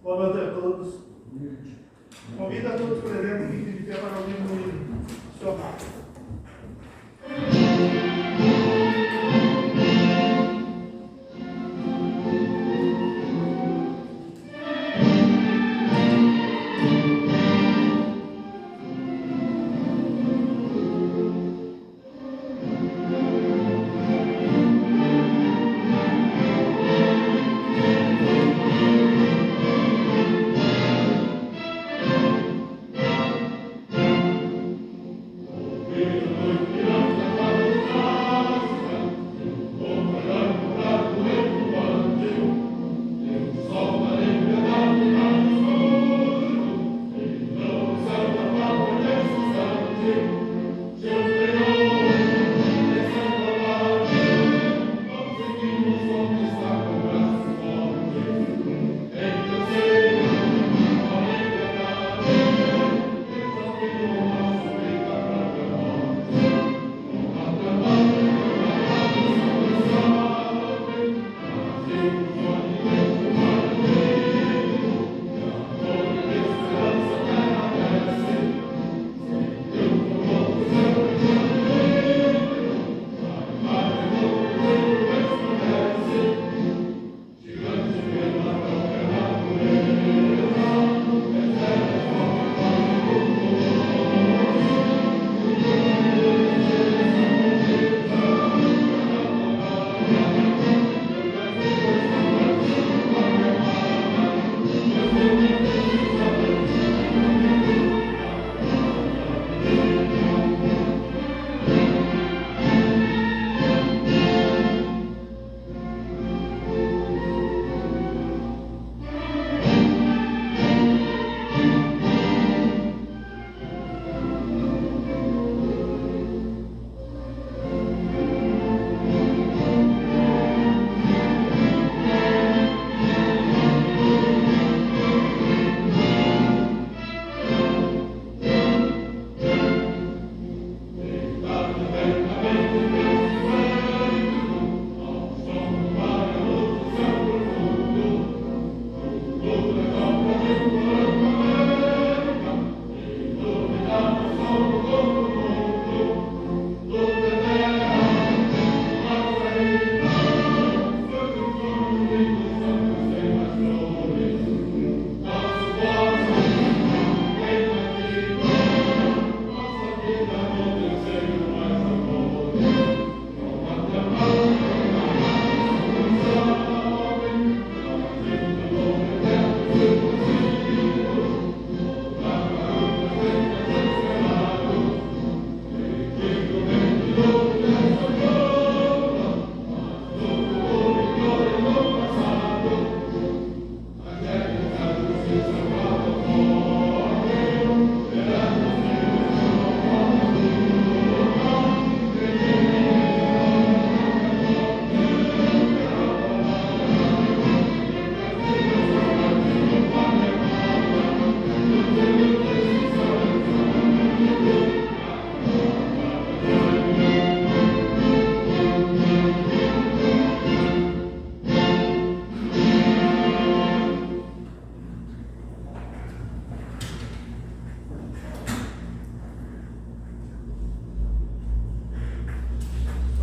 Boa noite a todos. Convido a todos presentes que de pé para ouvir o hino. Senhor Marcos.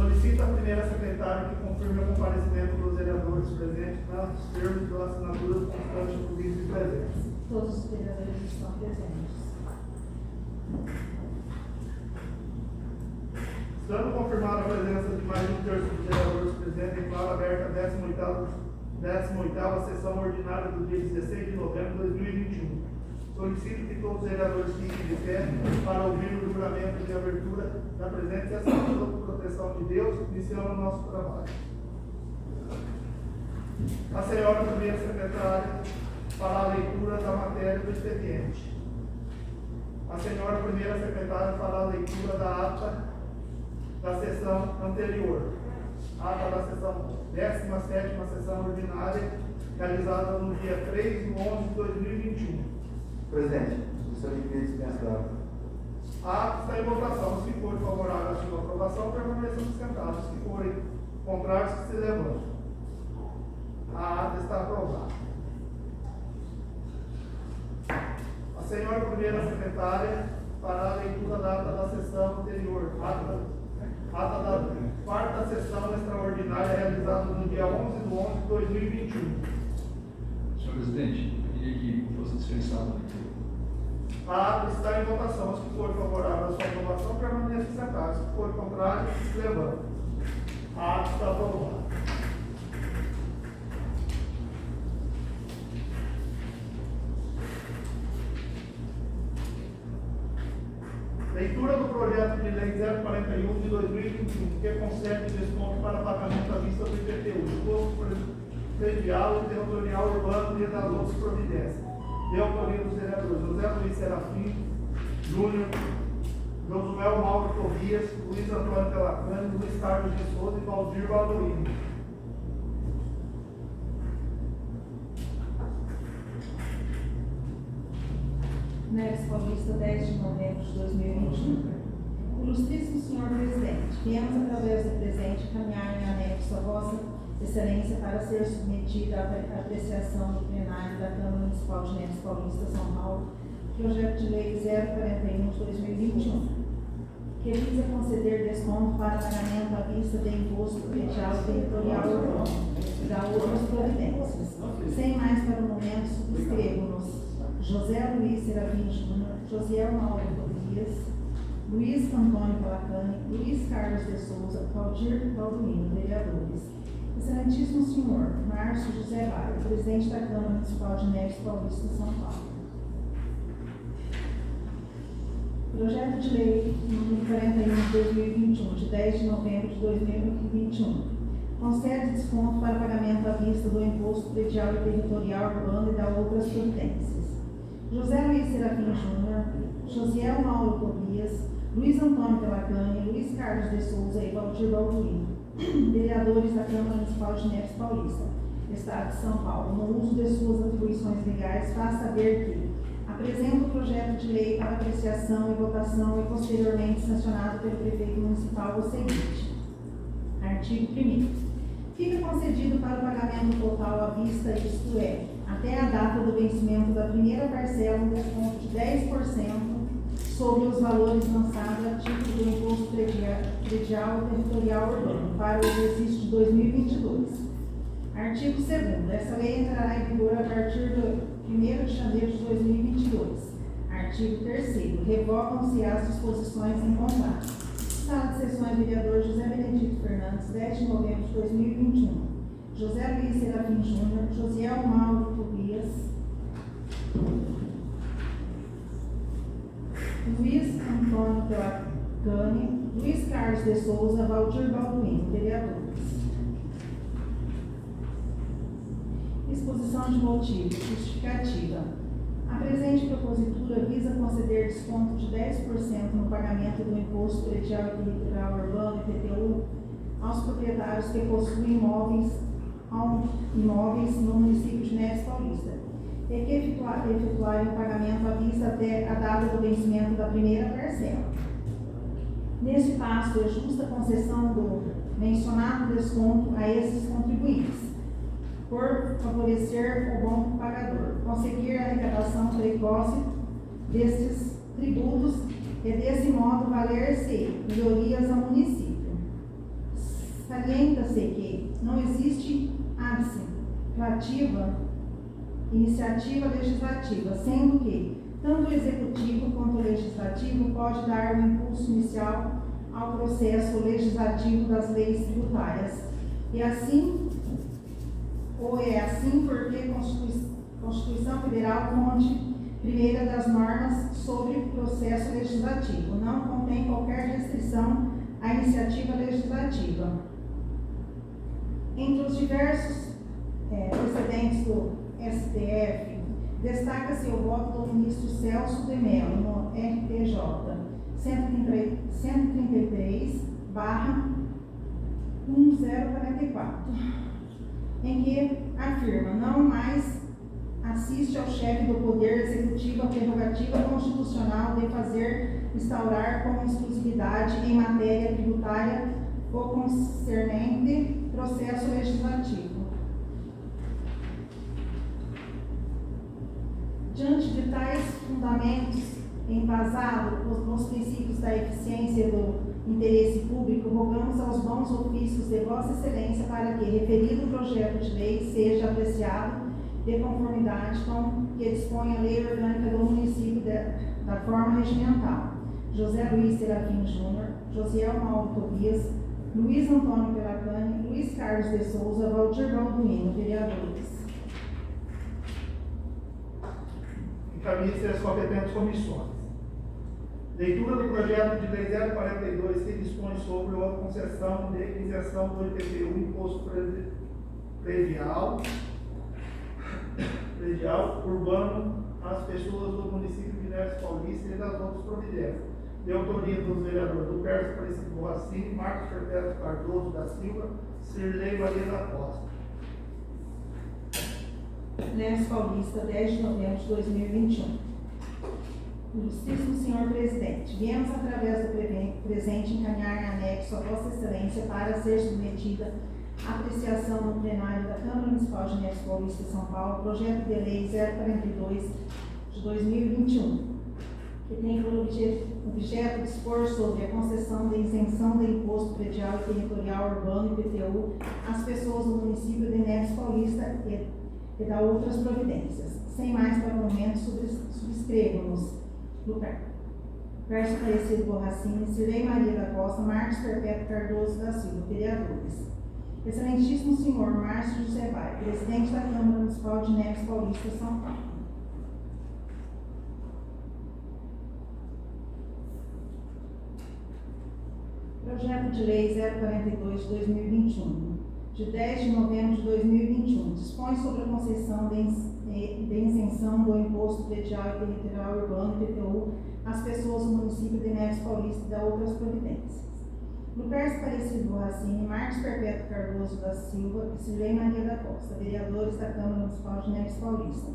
Solicito a primeira secretária que confirme o comparecimento dos vereadores presentes nos termos da assinatura constante dos vice presentes. Todos os vereadores estão presentes. Estando confirmada a presença de mais de um terço dos vereadores presentes, declaro aberta a 18ª sessão ordinária do dia 16 de novembro de 2021. Solicito que todos os vereadores fiquem de pé para ouvir o juramento de abertura da presente sessão sob proteção de Deus, iniciando o nosso trabalho. A senhora primeira secretária fará a leitura da matéria do expediente. A senhora primeira secretária fará a leitura da ata da sessão anterior. Ata da sessão 17ª sessão ordinária, realizada no dia 3/11/2021. Presidente, gostaria de dispensar. A ata está em votação. Se for favorável à sua aprovação, permaneçam sentados. Se forem contrários, que se levantem. A ata está aprovada. senhora primeira secretária fará a leitura da ata da sessão anterior, ata da quarta sessão extraordinária realizada no dia 11/11/2021. Senhor presidente, eu queria que fosse dispensado. A ata está em votação. Os que forem favoráveis à sua aprovação, permaneçam sentados. Se for contrário, se levanta. A ata está aprovada. Leitura do projeto de lei 041 de 2021, que concede desconto para pagamento à vista do IPTU, imposto predial e territorial urbano e das outras providências. De autoria dos vereadores José Luiz Serafim Júnior, Josué Mauro Tobias, Luiz Antônio Pelacani, Luiz Carlos de Souza e Valdir Balduino. Neves Paulista, 10 de novembro de 2021. Ilustríssimo Senhor Presidente, viemos através do presente caminhar em anexo a Vossa Excelência para ser submetida à apreciação do plenário da Câmara Municipal de Neves Paulista, São Paulo, projeto de lei 041 de 2021, que visa conceder desconto para pagamento à vista de imposto predial e territorial urbano e da outras providências. Sem mais para o momento, subscrevo-nos José Luiz Serafim Júnior, Josiel Mauro Tobias, Luiz Antônio Pelacani, Luiz Carlos de Souza, Valdir Balduino, vereadores. Excelentíssimo Senhor Márcio José Baio, presidente da Câmara Municipal de Neves Paulista, São Paulo. Projeto de lei número 41 de 2021, de 10 de novembro de 2021, concede desconto para pagamento à vista do imposto predial e territorial urbano e da outras providências. José Luiz Serafim Júnior, Josiel Mauro Tobias, Luiz Antônio Pelacani, Luiz Carlos de Souza e Valdir Balduino, vereadores da Câmara Municipal de Neves Paulista, Estado de São Paulo, no uso de suas atribuições legais, faz saber que apresenta o projeto de lei para apreciação e votação e posteriormente sancionado pelo prefeito municipal o seguinte. Artigo 1º. Fica concedido para o pagamento total à vista, isto é, até a data do vencimento da primeira parcela, um desconto de 10% sobre os valores lançados a título do imposto predial e territorial urbano para o exercício de 2022. Artigo 2º. Essa lei entrará em vigor a partir do 1º de janeiro de 2022. Artigo 3º. Revogam-se as disposições em contrato. Sala de Sessões, vereador José Benedito Fernandes, 10 de novembro de 2021. José Luiz Serafim Júnior, Josiel Mauro Tobias, Luiz Antônio Pelacani, Luiz Carlos de Souza, Valdir Balduino, vereadores. Exposição de motivos. Justificativa. A presente propositura visa conceder desconto de 10% no pagamento do imposto predial e territorial urbano IPTU aos proprietários que possuem imóveis no município de Neves Paulista e que efetuarem o pagamento à vista até a data do vencimento da primeira parcela. Neste passo, é justa concessão do mencionado desconto a esses contribuintes, por favorecer o bom pagador, conseguir a arrecadação precoce destes tributos e, desse modo, valer-se melhorias ao município. Salienta-se que não existe ápice iniciativa legislativa, sendo que tanto o executivo quanto o legislativo pode dar o impulso inicial ao processo legislativo das leis tributárias. E assim, ou é assim porque a Constituição Federal, fonte primeira das normas sobre o processo legislativo, não contém qualquer restrição à iniciativa legislativa. Entre os diversos precedentes do STF, destaca-se o voto do ministro Celso de Mello no RTJ 133/1044, em que afirma: não mais assiste ao chefe do Poder Executivo a prerrogativa constitucional de instaurar como exclusividade em matéria tributária ou concernente processo legislativo. Diante de tais fundamentos embasados nos princípios da eficiência e do interesse público, rogamos aos bons ofícios de Vossa Excelência para que referido projeto de lei seja apreciado de conformidade com que dispõe a lei orgânica do município da forma regimental. José Luiz Serafim Júnior, Josiel Mauro Tobias, Luiz Antônio Pelacani, Luiz Carlos de Souza, Valdir Balduino, vereadores. Encaminhe-se às competentes comissões. Leitura do projeto de lei 042 que dispõe sobre a concessão de isenção do IPTU, imposto predial urbano às pessoas do município de Neves Paulista e das outras providências. De autoria dos vereadores do Pércio Aparecido Borracini, Marcos Perpétuo Cardoso da Silva, Cirlei Maria da Costa. Neves Paulista, 10 de novembro de 2021. Ilustríssimo Senhor Presidente, viemos através do presente encaminhar em anexo a Vossa Excelência para ser submetida à apreciação no plenário da Câmara Municipal de Neves Paulista, São Paulo, projeto de lei 042 de 2021, que tem por objeto dispor sobre a concessão de isenção do imposto predial e territorial urbano IPTU às pessoas do município de Neves Paulista e da outras providências. Sem mais para o momento, subscrevo-nos Pércio Aparecido Borracini, Cirlei Maria da Costa, Marcos Perpétuo Cardoso da Silva, vereadores. Excelentíssimo Senhor Márcio José Vai, presidente da Câmara Municipal de Neves Paulista, São Paulo. Projeto de Lei 042 de 2021, de 10 de novembro de 2021, dispõe sobre a concessão de isenção do imposto predial e territorial urbano IPTU às pessoas do município de Neves Paulista e da outras providências. Pércio Aparecido Borracini, Marcos Perpétuo Cardoso da Silva e Cirlei Maria da Costa, vereadores da Câmara Municipal de Neves Paulista,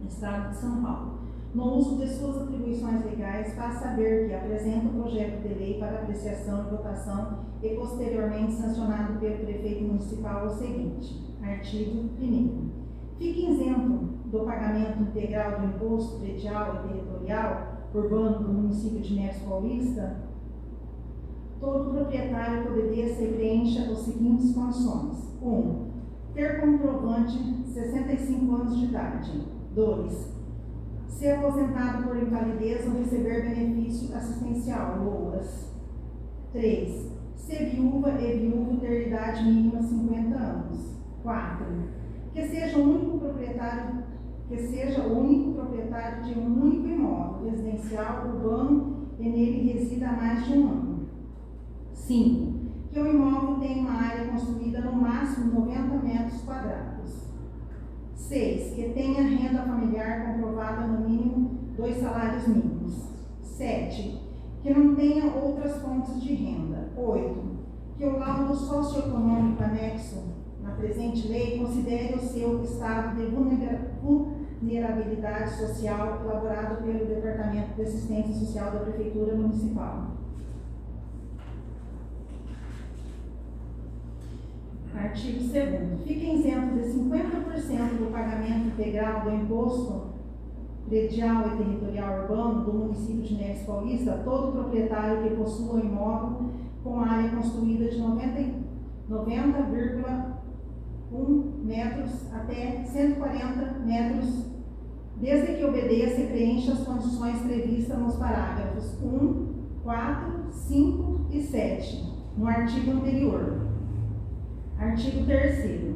Estado de São Paulo. No uso de suas atribuições legais, faz saber que apresenta o projeto de lei para apreciação e votação e posteriormente sancionado pelo prefeito municipal o seguinte: artigo 1º. Fica isento do pagamento integral do imposto predial e territorial urbano do município de Neves Paulista todo proprietário que obedeça e preencha as seguintes condições: 1. Ter comprovante 65 anos de idade. 2. Ser aposentado por invalidez ou receber benefício assistencial, louras. 3. Ser viúva e viúvo ter idade mínima 50 anos. 4. Que seja o único proprietário de um único imóvel residencial urbano e nele resida há mais de um ano. 5. Que o imóvel tenha uma área construída no máximo 90 metros quadrados. 6. Que tenha renda familiar comprovada no mínimo 2 salários mínimos. 7. Que não tenha outras fontes de renda. 8. Que o laudo socioeconômico anexo na presente lei considere o seu estado de vulnerabilidade social elaborado pelo Departamento de Assistência Social da Prefeitura Municipal. Artigo 2º. Fica isento de 50% do pagamento integral do imposto predial e territorial urbano do município de Neves Paulista todo proprietário que possua um imóvel com área construída de 90,1 metros até 140 metros, desde que obedeça e preencha as condições previstas nos parágrafos 1, 4, 5 e 7, no artigo anterior. Artigo 3º.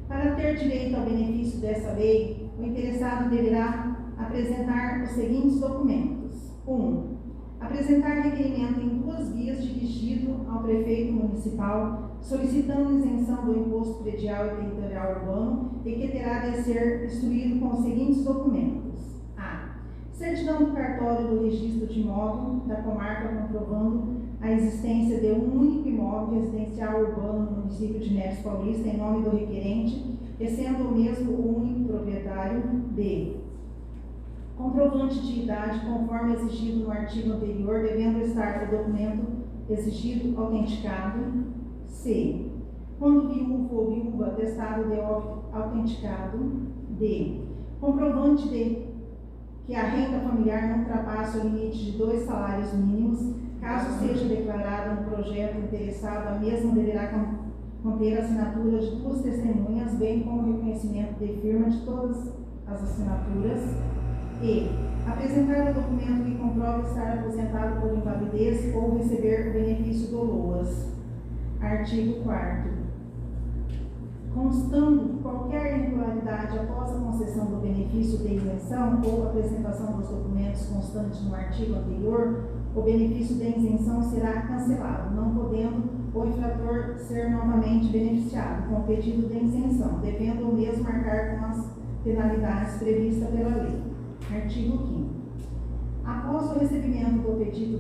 Para ter direito ao benefício dessa lei, o interessado deverá apresentar os seguintes documentos: 1. Apresentar requerimento em 2 vias dirigido ao prefeito municipal, solicitando isenção do imposto predial e territorial urbano e que terá de ser instruído com os seguintes documentos: a. Certidão do cartório do registro de imóvel da comarca comprovando a existência de um único imóvel residencial urbano no município de Neves Paulista em nome do requerente, e sendo o mesmo o único proprietário. B. Comprovante de idade conforme exigido no artigo anterior, devendo estar o documento exigido autenticado. C. Quando viúvo ou viúva, atestado de óbito autenticado. D. comprovante de que a renda familiar não ultrapasse o limite de 2 salários mínimos. Caso seja declarado no projeto interessado, a mesma deverá conter a assinatura de 2 testemunhas, bem como o reconhecimento de firma de todas as assinaturas. E apresentar o documento que comprove estar aposentado por invalidez ou receber o benefício do LOAS. Artigo 4º. Constando qualquer irregularidade após a concessão do benefício de isenção ou apresentação dos documentos constantes no artigo anterior, o benefício de isenção será cancelado, não podendo o infrator ser novamente beneficiado com o pedido de isenção, devendo o mesmo arcar com as penalidades previstas pela lei. Artigo 5º. Após o recebimento do pedido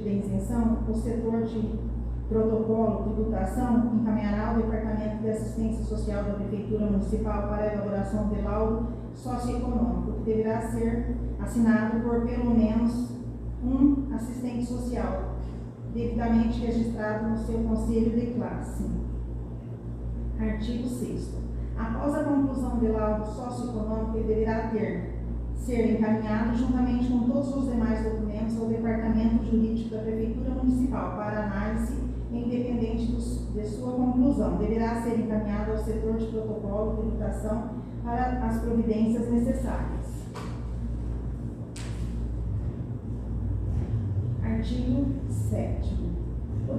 de isenção, o setor de protocolo de tributação encaminhará ao Departamento de Assistência Social da Prefeitura Municipal para a elaboração de laudo socioeconômico, que deverá ser assinado por pelo menos um assistente social, devidamente registrado no seu conselho de classe. Artigo 6º. Após a conclusão do laudo socioeconômico, ele deverá ser encaminhado juntamente com todos os demais documentos ao Departamento Jurídico da Prefeitura Municipal para análise independente de sua conclusão. Deverá ser encaminhado ao setor de protocolo de tributação para as providências necessárias. Artigo 7º. O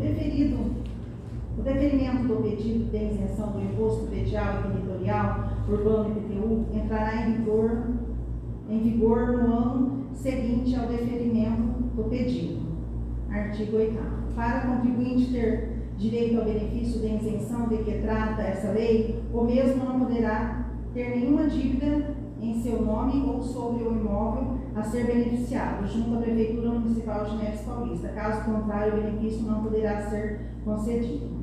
deferimento do pedido de isenção do imposto predial e territorial urbano IPTU entrará em vigor no ano seguinte ao deferimento do pedido. Artigo 8º. Para o contribuinte ter direito ao benefício de isenção de que trata essa lei, o mesmo não poderá ter nenhuma dívida em seu nome ou sobre o imóvel a ser beneficiado junto à Prefeitura Municipal de Neves Paulista. Caso contrário, o benefício não poderá ser concedido.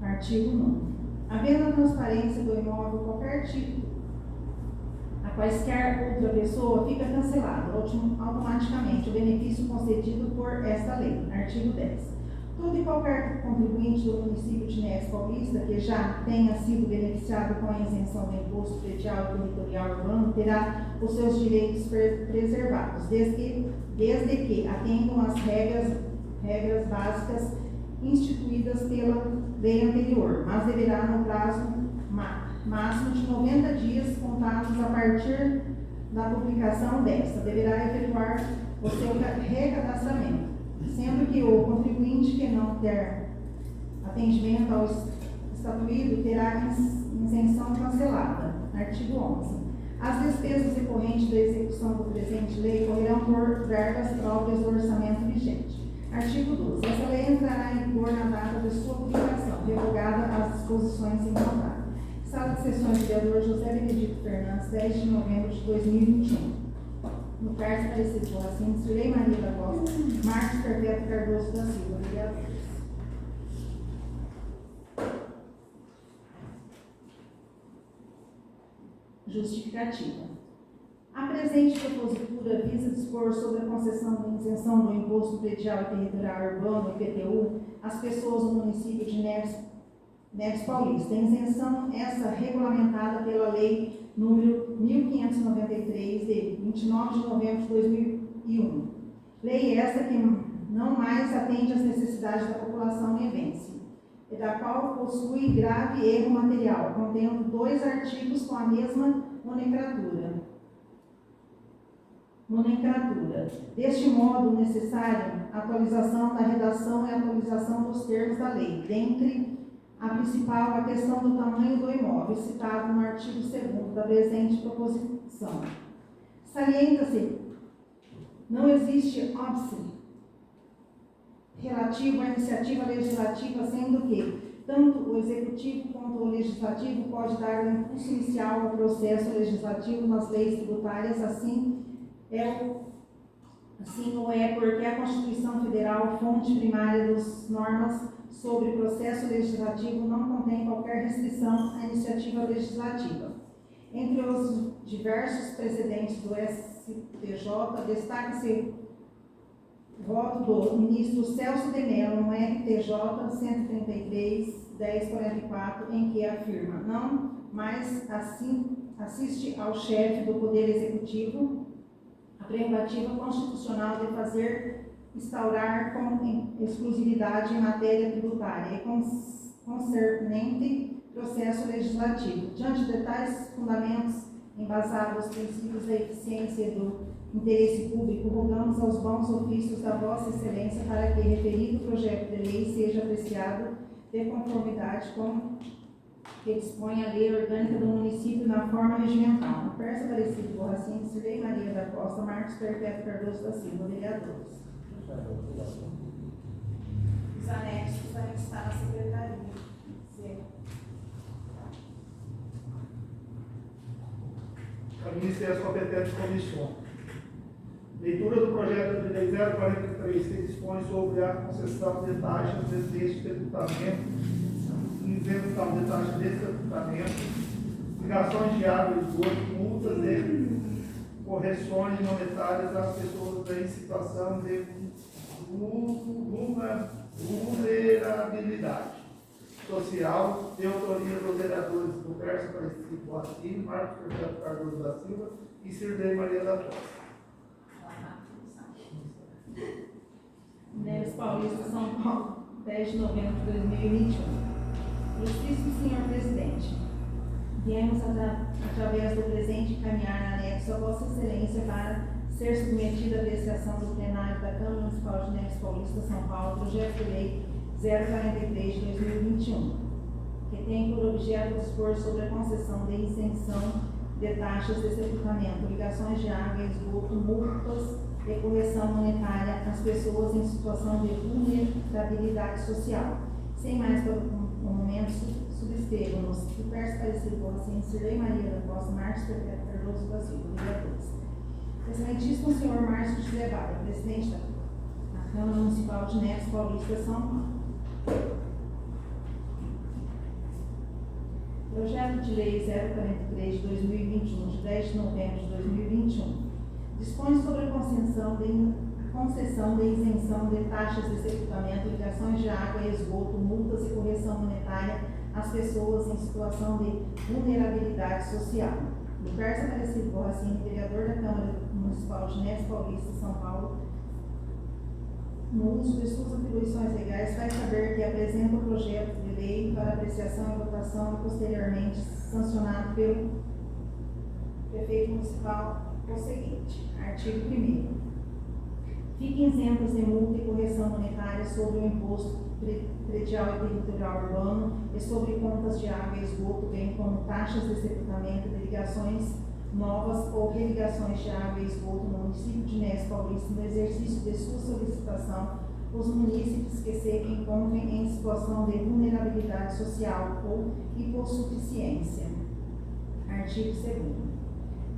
Artigo 9. Havendo a transparência do imóvel, qualquer tipo a quaisquer outra pessoa, fica cancelado automaticamente o benefício concedido por esta lei. Artigo 10. Todo e qualquer contribuinte do município de Neves Paulista que já tenha sido beneficiado com a isenção do imposto predial e territorial urbano terá os seus direitos preservados, desde que atendam às regras básicas instituídas pela lei anterior, mas deverá, no prazo máximo de 90 dias contados a partir da publicação desta, deverá efetuar o seu recadastramento, sendo que o contribuinte que não der atendimento ao estatuído terá isenção cancelada. Artigo 11. As despesas decorrentes da execução do presente lei correrão por verbas próprias do orçamento vigente. Artigo 12. Essa lei entrará em vigor na data de sua publicação, revogada as disposições em contrário. Sala de Sessões do vereador José Benedito Fernandes, 10 de novembro de 2021. No caso parecido assim, Cirlei Maria da Costa, Marcos Perpétuo Cardoso da Silva, vereadores. Justificativa. A presente propositura visa dispor sobre a concessão de isenção do imposto predial e territorial urbano, IPTU, às pessoas do município de Neves Paulista. A isenção essa regulamentada pela Lei número 1593, de 29 de novembro de 2001. Lei essa que não mais atende às necessidades da população nevense, e da qual possui grave erro material, contendo 2 artigos com a mesma nomenclatura. Deste modo, necessária atualização da redação e atualização dos termos da lei, dentre a principal, a questão do tamanho do imóvel, citado no artigo 2º da presente proposição. Salienta-se, não existe óbice relativo à iniciativa legislativa, sendo que tanto o Executivo quanto o Legislativo pode dar um impulso inicial ao processo legislativo nas leis tributárias, assim o é porque a Constituição Federal, fonte primária das normas sobre processo legislativo, não contém qualquer restrição à iniciativa legislativa. Entre os diversos precedentes do STJ, destaca-se o voto do ministro Celso de Mello no RTJ 133/1044, em que afirma: não mais assiste ao chefe do Poder Executivo a prerrogativa constitucional de instaurar com exclusividade em matéria tributária e concernente processo legislativo. Diante de tais fundamentos embasados nos princípios da eficiência e do interesse público, rogamos aos bons ofícios da Vossa Excelência para que referido projeto de lei seja apreciado de conformidade com que dispõe a lei orgânica do município na forma regimental. No Persa Aparecido Borracini, Cirlei Maria da Costa, Marcos Perpétuo Cardoso da Silva, vereadores. Os anexos devem estar na secretaria. Ao Ministério das competentes comissões. Leitura do projeto de lei 043, que dispõe sobre a concessão de taxas deste tributamento, isenção de taxas deste tributamento, ligações de água e esgoto, multas e correções monetárias às pessoas em situação de vulnerabilidade social, de autoria dos vereadores do Persa Aparecido Borracini, Marcos Perpétuo Cardoso da Silva e Cirlei Maria da Costa. Neves Paulista, São Paulo, 10 de novembro de 2021. Ilustríssimo Senhor Presidente, viemos através do presente encaminhar na anexo a Vossa Excelência para ser submetida à apreciação do plenário da Câmara Municipal de Neves Paulista, São Paulo, projeto de lei 043 de 2021, que tem por objeto dispor sobre a concessão de isenção de taxas de sepultamento, ligações de água e esgoto, multas e correção monetária às pessoas em situação de vulnerabilidade social. Sem mais para o momento, subscrevam-nos o Persa Aparecido Borracini, Cirlei Maria da Costa, Marcos Perpétuo Cardoso da Silva, vereadores. Excelentíssimo senhor Márcio de Levada, presidente da Câmara Municipal de Neves Paulista, São Paulo. Projeto de Lei 043 de 2021, de 10 de novembro de 2021, dispõe sobre a concessão de isenção de taxas de sepultamento, ligações de água e esgoto, multas e correção monetária às pessoas em situação de vulnerabilidade social. Do Persa Aparecido Borracini, vereador da Câmara Municipal de Neves Paulista, São Paulo, no uso de suas atribuições legais, faz saber que apresenta o projeto de lei para apreciação e votação e posteriormente sancionado pelo prefeito municipal o seguinte: artigo 1º. Fiquem isentas de multa e correção monetária sobre o imposto predial e territorial urbano e sobre contas de água e esgoto, bem como taxas de sepultamento de ligações novas ou religações de água e esgoto no município de Neves Paulista, no exercício de sua solicitação, os munícipes que se encontrem em situação de vulnerabilidade social ou hipossuficiência. Artigo 2º.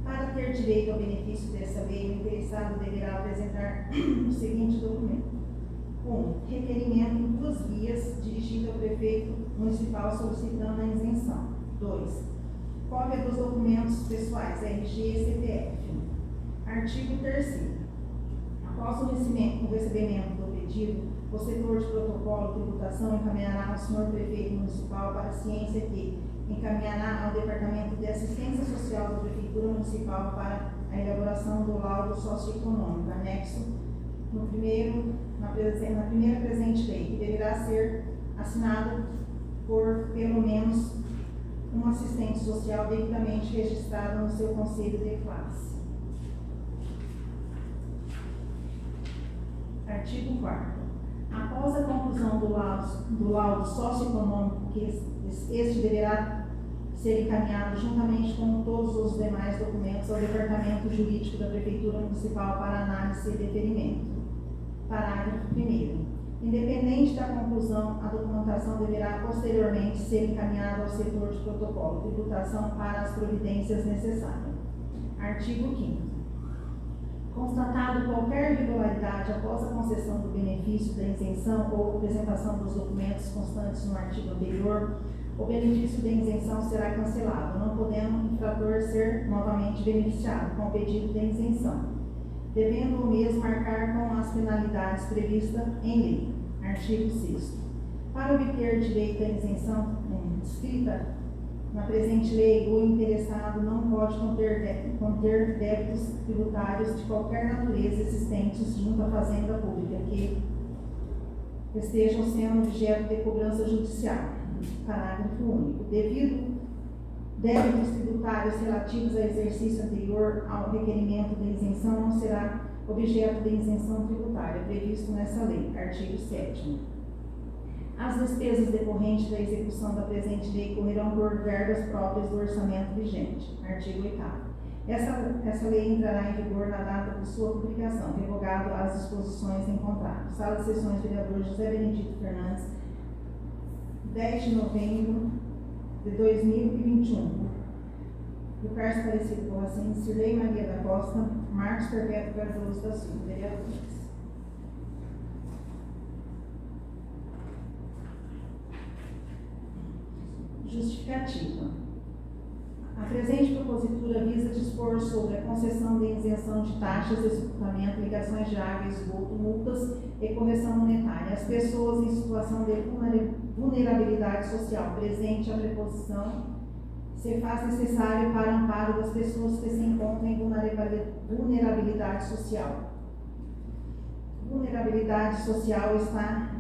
Para ter direito ao benefício dessa lei, o interessado deverá apresentar o seguinte documento: 1. Requerimento em 2 vias dirigido ao prefeito municipal solicitando a isenção. 2. Cópia dos documentos pessoais, RG e CPF. Artigo 3º. Após o recebimento do pedido, o setor de protocolo de tributação encaminhará ao senhor prefeito municipal para a ciência que encaminhará ao Departamento de Assistência Social da Prefeitura Municipal para a elaboração do laudo socioeconômico, anexo na primeira presente lei, que deverá ser assinado por pelo menos um assistente social devidamente registrado no seu conselho de classe. Artigo 4º. Após a conclusão do laudo socioeconômico, que este deverá ser encaminhado juntamente com todos os demais documentos ao Departamento Jurídico da Prefeitura Municipal para análise e deferimento. Parágrafo 1º. Independente da conclusão, a documentação deverá posteriormente ser encaminhada ao setor de protocolo de tributação para as providências necessárias. Artigo 5º. Constatado qualquer irregularidade após a concessão do benefício da isenção ou apresentação dos documentos constantes no artigo anterior, o benefício da isenção será cancelado, não podendo o infrator ser novamente beneficiado com o pedido de isenção, devendo o mesmo marcar com as penalidades previstas em lei. Artigo 6º. Para obter direito à isenção escrita na presente lei, o interessado não pode conter débitos tributários de qualquer natureza existentes junto à fazenda pública que estejam sendo objeto de cobrança judicial. Parágrafo único. Devido débitos tributários relativos ao exercício anterior ao requerimento de isenção não será objeto de isenção tributária, previsto nessa lei. Artigo 7º. As despesas decorrentes da execução da presente lei correrão por verbas próprias do orçamento vigente. Artigo 8º. Essa lei entrará em vigor na data de sua publicação, revogado as disposições em contrato. Sala de Sessões, vereador José Benedito Fernandes, 10 de novembro de 2021. Lucas Aparecido Borracini, Cirlei Maria da Costa, Marcos Perpétuo Cardoso da Silva, vereadores. Justificativa. A presente propositura visa dispor sobre a concessão de isenção de taxas de sepultamento, ligações de água e esgoto, multas e correção monetária às pessoas em situação de vulnerabilidade social. Presente a preposição se faz necessário para amparo das pessoas que se encontram em vulnerabilidade social. Vulnerabilidade social está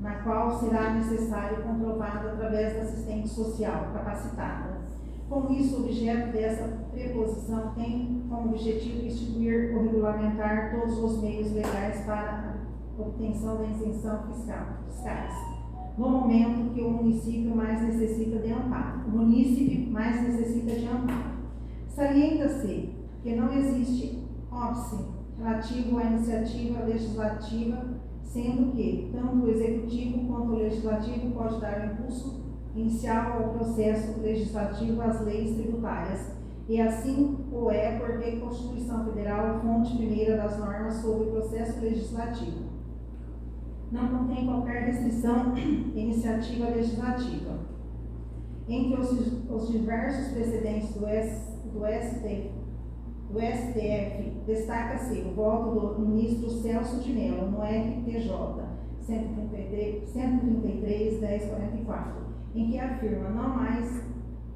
na qual será necessário comprovado através da assistente social capacitada. Com isso, o objeto dessa preposição tem como objetivo instituir ou regulamentar todos os meios legais para a obtenção da isenção fiscais, no momento que o município mais necessita de amparo. Salienta-se que não existe óbice relativo à iniciativa legislativa, sendo que tanto o executivo quanto o legislativo pode dar impulso inicial ao processo legislativo às leis tributárias, e assim o é porque a Constituição Federal, fonte primeira das normas sobre o processo legislativo, não contém qualquer restrição iniciativa legislativa. Entre os diversos precedentes do STF, destaca-se o voto do ministro Celso de Mello no RTJ 133/1044, em que afirma não mais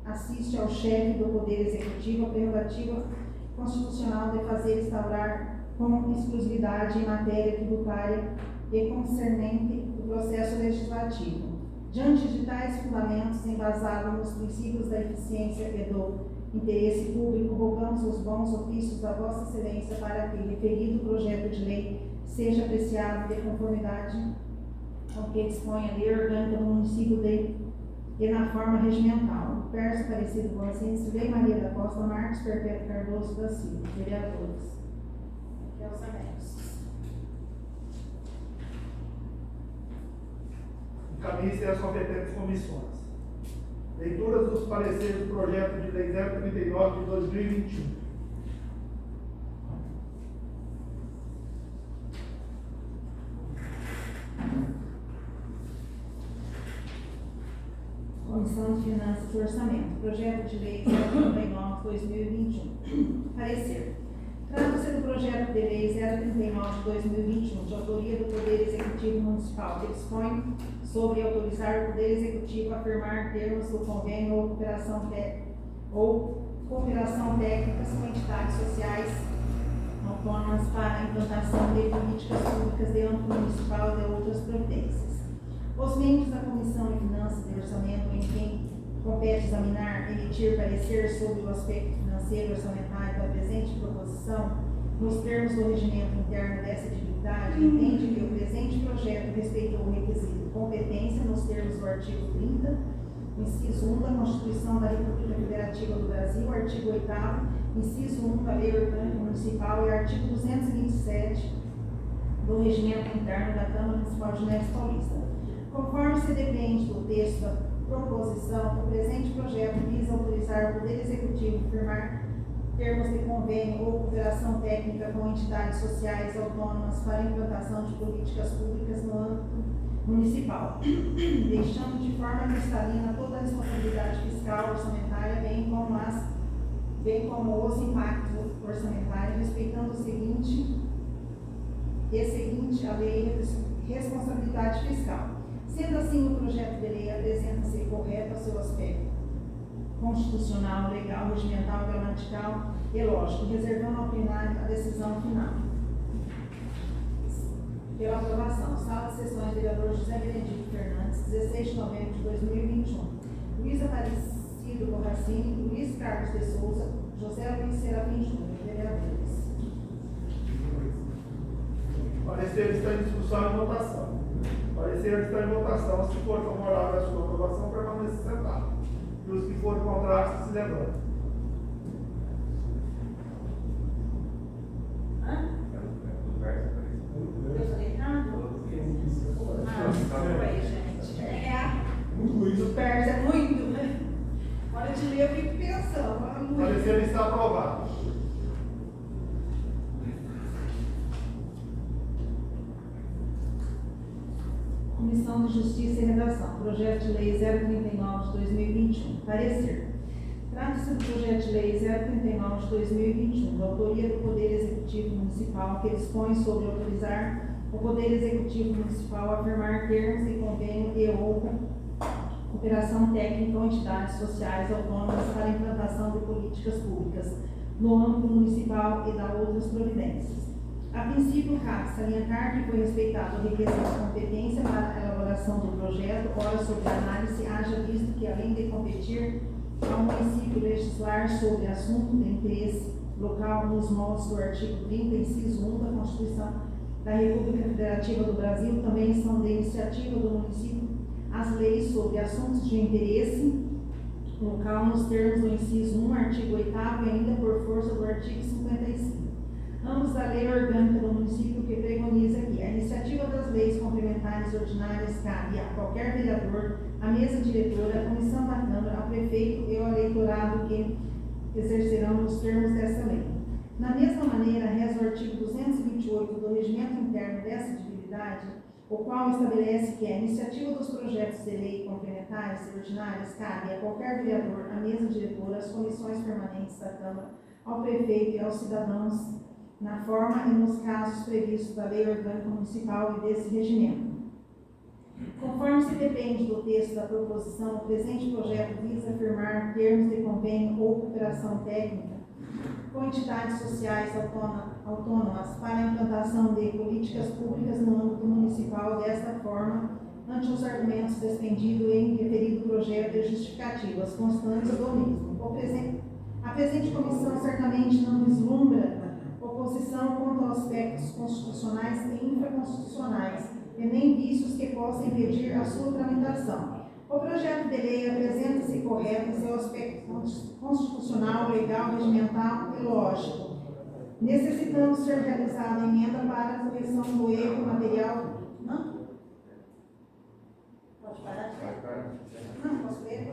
assiste ao chefe do Poder Executivo a prerrogativa constitucional de fazer instaurar com exclusividade em matéria tributária e concernente o processo legislativo. Diante de tais fundamentos, embasados nos princípios da eficiência e do interesse público, rogamos os bons ofícios da Vossa Excelência para que referido projeto de lei seja apreciado de conformidade ao que dispõe a lei orgânica do município e na forma regimental. Perso Aparecido Borracini, Cirlei Maria da Costa, Marcos Perpétuo Cardoso da Silva, vereadores. Aqui é os anexos. Encaminhe-se às competentes comissões. Leituras dos pareceres do projeto de lei 039 de 2021. Comissão de Finanças e Orçamento. Projeto de lei 039 de 2021. Parecer. Trata-se do projeto de lei 039 de 2021, de autoria do Poder Executivo Municipal, que dispõe sobre autorizar o Poder Executivo a firmar termos do convênio ou cooperação técnicas com entidades sociais autônomas para a implantação de políticas públicas de âmbito municipal e de outras providências. Os membros da Comissão de Finanças e Orçamento, em quem compete examinar e emitir parecer sobre o aspecto financeiro e orçamentário da presente proposição, nos termos do regimento interno dessa atividade, entende que o presente projeto respeitou o requisito competência nos termos do artigo 30, inciso 1 da Constituição da República Federativa do Brasil, artigo 8º, inciso 1 da Lei Orgânica Municipal e artigo 227 do regimento interno da Câmara Municipal de Neves Paulista. Conforme se depende do texto da proposição, o presente projeto visa autorizar o Poder Executivo a firmar termos de convênio ou cooperação técnica com entidades sociais autônomas para a implantação de políticas públicas no âmbito municipal, deixando de forma cristalina toda a responsabilidade fiscal orçamentária, bem como os impactos orçamentários, respeitando a lei de responsabilidade fiscal. Sendo assim, o projeto de lei apresenta-se correto a seu aspecto constitucional, legal, regimental, gramatical e lógico, reservando ao plenário a decisão final. Pela aprovação, Sala de Sessões, vereador José Benedito Fernandes, 16 de novembro de 2021. Luiz Aparecido Borracini, Luiz Carlos de Souza, José Luiz Serafim Júnior, vereadores. O parecer está em discussão e votação. O parecer está em votação. Se for favorável à sua aprovação, permaneça sentado. E os que forem contrários, se levantem. Eu falei errado? Desculpa aí, gente. O Pérez é muito, né? Hora de ler, eu fico pensando. O parecer está aprovado. Comissão de Justiça e Redação. Projeto de Lei 039 de 2021. Parecer. Trata-se do projeto de lei 039 de 2021, da autoria do Poder Executivo Municipal, que dispõe sobre autorizar o Poder Executivo Municipal a firmar termos de convênio e ou cooperação técnica com entidades sociais autônomas para a implantação de políticas públicas no âmbito municipal e da outras providências. A princípio, cabe salientar que foi respeitado o requisito de competência para a elaboração do projeto, ora sobre a análise, haja visto que, além de competir ao município legislar sobre assunto de interesse local nos moldes do artigo 30, inciso 1 da Constituição da República Federativa do Brasil, também são de iniciativa do município as leis sobre assuntos de interesse local nos termos do inciso 1, artigo 8º e ainda por força do artigo 55. Ambos da lei orgânica do município, que preconiza que a iniciativa das leis complementares ordinárias cabe a qualquer vereador, a mesa diretora, a comissão da Câmara, ao prefeito e ao eleitorado que exercerão os termos dessa lei. Na mesma maneira, reza o artigo 228 do Regimento Interno dessa atividade, o qual estabelece que a iniciativa dos projetos de lei complementares e ordinárias cabe a qualquer vereador, a mesa diretora, as comissões permanentes da Câmara, ao prefeito e aos cidadãos, na forma e nos casos previstos da Lei Orgânica Municipal e desse regimento. Conforme se depende do texto da proposição, o presente projeto visa afirmar termos de convênio ou cooperação técnica com entidades sociais autônomas para a implantação de políticas públicas no âmbito municipal. Desta forma, ante os argumentos despendidos em referido projeto e justificativas constantes do mesmo, a presente comissão certamente não vislumbra oposição quanto aos aspectos constitucionais e infraconstitucionais, e nem vícios que possam impedir a sua tramitação. O projeto de lei apresenta-se correto em seu aspecto constitucional, legal, regimental e lógico, necessitando ser realizada emenda para a correção do erro material. Não? Pode parar? Não, posso ler?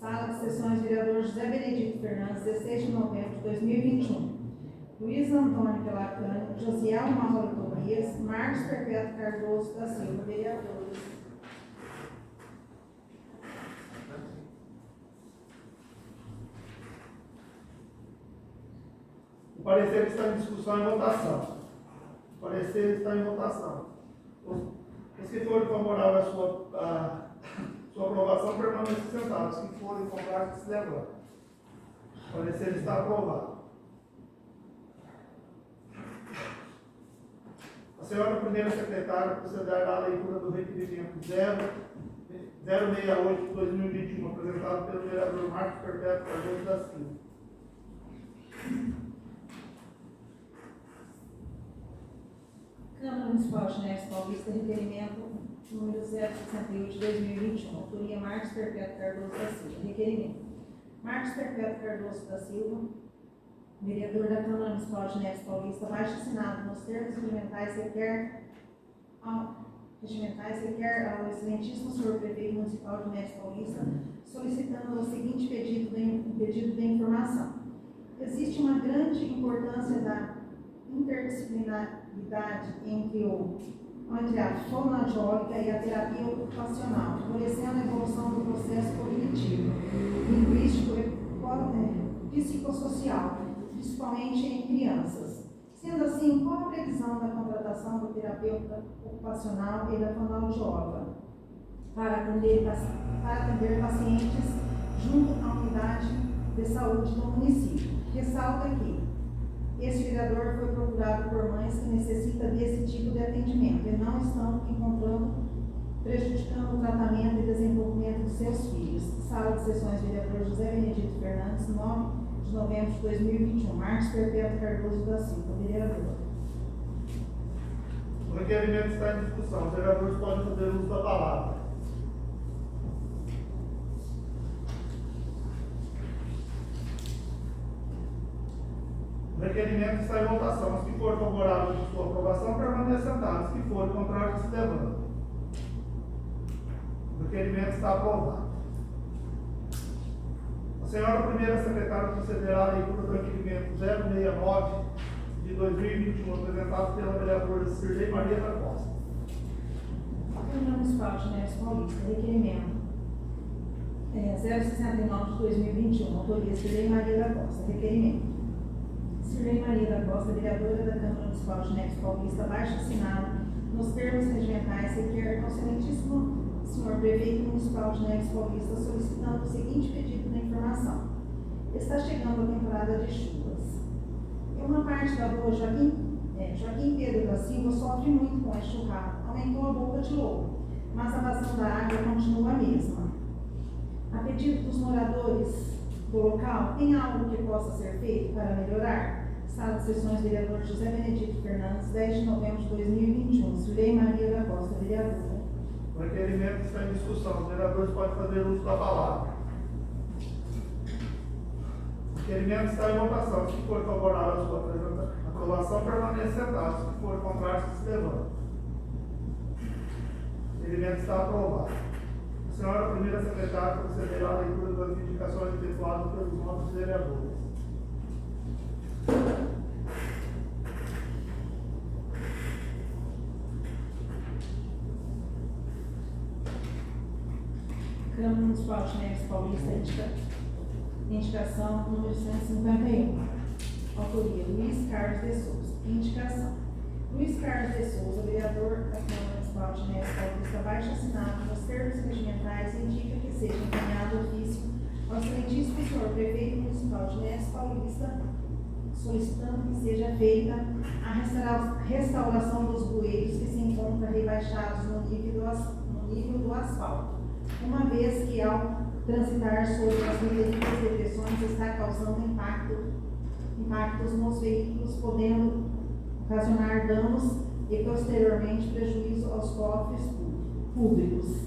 Sala de Sessões, vereador José Benedito Fernandes, 16 de novembro de 2021. Luiz Antônio Pelacani, Josiel Mauro Tobias, Marcos Perpétuo Cardoso da Silva, vereadores. O parecer está em discussão e votação. O parecer está em votação. Os que forem favoráveis à sua aprovação, permaneçam sentados. Os que forem contrários, se levantem. O parecer está aprovado. A senhora primeira secretária procederá à leitura do requerimento 068 de 2021, apresentado pelo vereador Marcos Perpétuo Cardoso da Silva. Câmara Municipal de Neves Paulista, requerimento número 068 de 2021, autoria Marcos Perpétuo Cardoso da Silva. Requerimento. Marcos Perpétuo Cardoso da Silva, vereador da Câmara Municipal de Neves Paulista, abaixo assinado nos termos regimentais, requer ao excelentíssimo senhor prefeito municipal de Neves Paulista, solicitando o seguinte pedido de informação. Existe uma grande importância da interdisciplinaridade entre a fonoaudióloga e a terapia ocupacional, favorecendo a evolução do processo cognitivo, linguístico e psicossocial, principalmente em crianças. Sendo assim, qual a previsão da contratação do terapeuta ocupacional e da fonoaudióloga para atender pacientes junto à unidade de saúde do município. Ressalta que esse vereador foi procurado por mães que necessitam desse tipo de atendimento e não estão prejudicando o tratamento e desenvolvimento de seus filhos. Sala de Sessões, vereador José Benedito Fernandes, 9 de novembro de 2021. Marcos Perpétuo Cardoso da Silva, vereador. O requerimento está em discussão. Os vereadores podem fazer uso da palavra. O requerimento está em votação. Os que forem favoráveis à sua aprovação, permaneçam sentados. Os que forem contrários, se levantam. O requerimento está aprovado. A senhora primeira secretária procederá à leitura do requerimento 069 de 2021, apresentado pela vereadora Cirlei Maria da Costa. Câmara Municipal de Neves Paulista, requerimento 069 de 2021, autoria Cirlei Maria da Costa. Requerimento: Cirlei Maria da Costa, vereadora da Câmara Municipal de Neves Paulista, abaixo assinado nos termos regimentais, requer ao excelentíssimo senhor prefeito municipal de Neves Paulista solicitando o seguinte pedido de informação. Está chegando a temporada de chuvas. Em uma parte da rua Joaquim Pedro da Silva sofre muito com a enxurrada, aumentou a boca de lobo, mas a vazão da água continua a mesma. A pedido dos moradores do local, tem algo que possa ser feito para melhorar? Sala de Sessões, vereador José Benedito Fernandes, 10 de novembro de 2021. Cirlei Maria da Costa, vereadora. O requerimento está em discussão. Os vereadores podem fazer uso da palavra. O requerimento está em votação. Se for favorável à sua aprovação, permaneça sentado. Se for contrário, se levanta. O requerimento está aprovado. A senhora primeira secretária procederá à leitura das indicações efetuadas pelos novos vereadores. Câmara Municipal de Neves Paulista, indicação número 151. Autoria Luiz Carlos de Souza. Indicação: Luiz Carlos de Souza, vereador da Câmara Municipal de Neves Paulista, abaixo assinado nos termos regimentais, indica que seja encaminhado ofício ao excelentíssimo senhor prefeito municipal de Neves Paulista, solicitando que seja feita a restauração dos bueiros que se encontram rebaixados no nível do asfalto, uma vez que ao transitar sobre as referidas depressões está causando impactos nos veículos, podendo ocasionar danos e posteriormente prejuízo aos cofres públicos.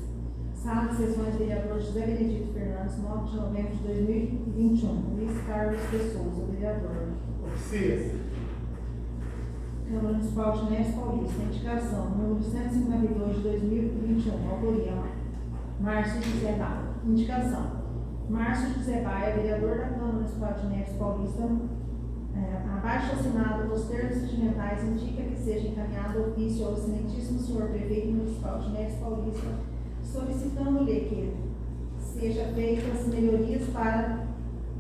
Sala de Sessões, vereador José Benedito Fernandes, 9 de novembro de 2021. Luiz Carlos de Souza, vereador. Oficias. Câmara Municipal de Neves Paulista, indicação número 152 de 2021, autoria Márcio José Baia. Indicação: Márcio José Baia, vereador da Câmara Municipal de Neves Paulista, abaixo assinado nos termos regimentais, indica que seja encaminhado ofício ao excelentíssimo senhor prefeito municipal de Neves Paulista, solicitando-lhe que seja feitas melhorias para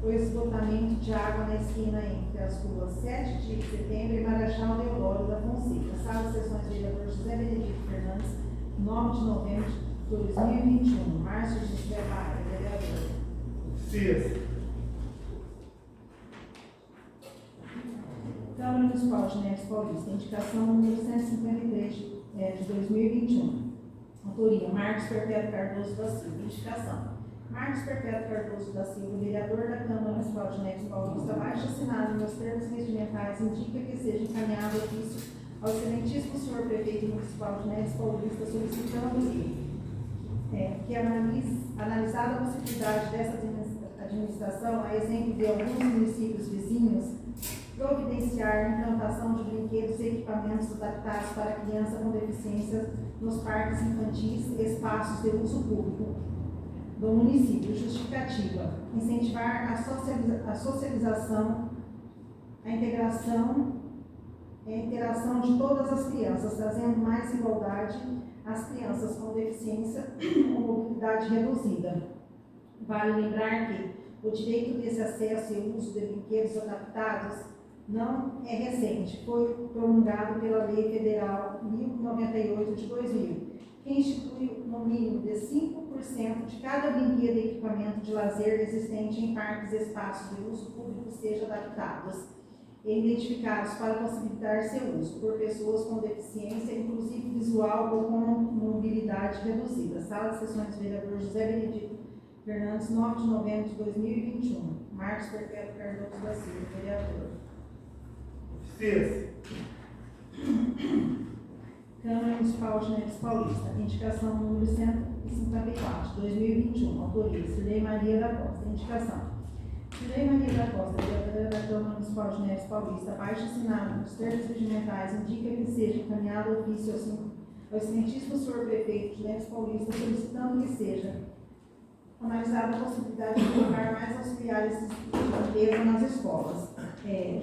o esgotamento de água na esquina entre as ruas 7 de setembro e Marechal Deodoro da Fonseca. Sala de Sessões, vereador José Benedito Fernandes, 9 de novembro de 2021. Márcio José Baia, vereador. Oficias. Câmara Municipal de Neves Paulista, indicação número 153 de 2021. Autoria Marcos Perpétuo Cardoso da Silva. Indicação: Marcos Perpétuo Cardoso da Silva, vereador da Câmara Municipal de Neves Paulista, abaixo assinado nos termos regimentais, indica que seja encaminhado ofício ao excelentíssimo senhor prefeito municipal de Neves Paulista, solicitando que analisada a possibilidade dessa administração, a exemplo de alguns municípios vizinhos, providenciar a implantação de brinquedos e equipamentos adaptados para criança com deficiência nos parques infantis e espaços de uso público do município. Justificativa: incentivar a socialização, a integração e a interação de todas as crianças, trazendo mais igualdade às crianças com deficiência ou mobilidade reduzida. Vale lembrar que o direito desse acesso e uso de brinquedos adaptados não é recente, foi promulgado pela Lei Federal 1098 de 2000, que institui no mínimo de 5% de cada brinquedo e equipamento de lazer existente em parques e espaços de uso público sejam adaptados e identificados para possibilitar seu uso por pessoas com deficiência, inclusive visual ou com mobilidade reduzida. Sala de Sessões, vereador José Benedito Fernandes, 9 de novembro de 2021. Marcos Perpétuo Cardoso da Silva, vereador. Oficias. Câmara Municipal de Neves Paulista, indicação número 154, 2021, autoria Cirlei Maria da Costa, indicação. Cirlei Maria da Costa, vereadora da Câmara Municipal de Neves Paulista, abaixo assinado nos termos regimentais, indica que seja encaminhado ofício ao excelentíssimo senhor prefeito de Neves Paulista, solicitando que seja analisada a possibilidade de colocar mais auxiliares de limpeza nas escolas.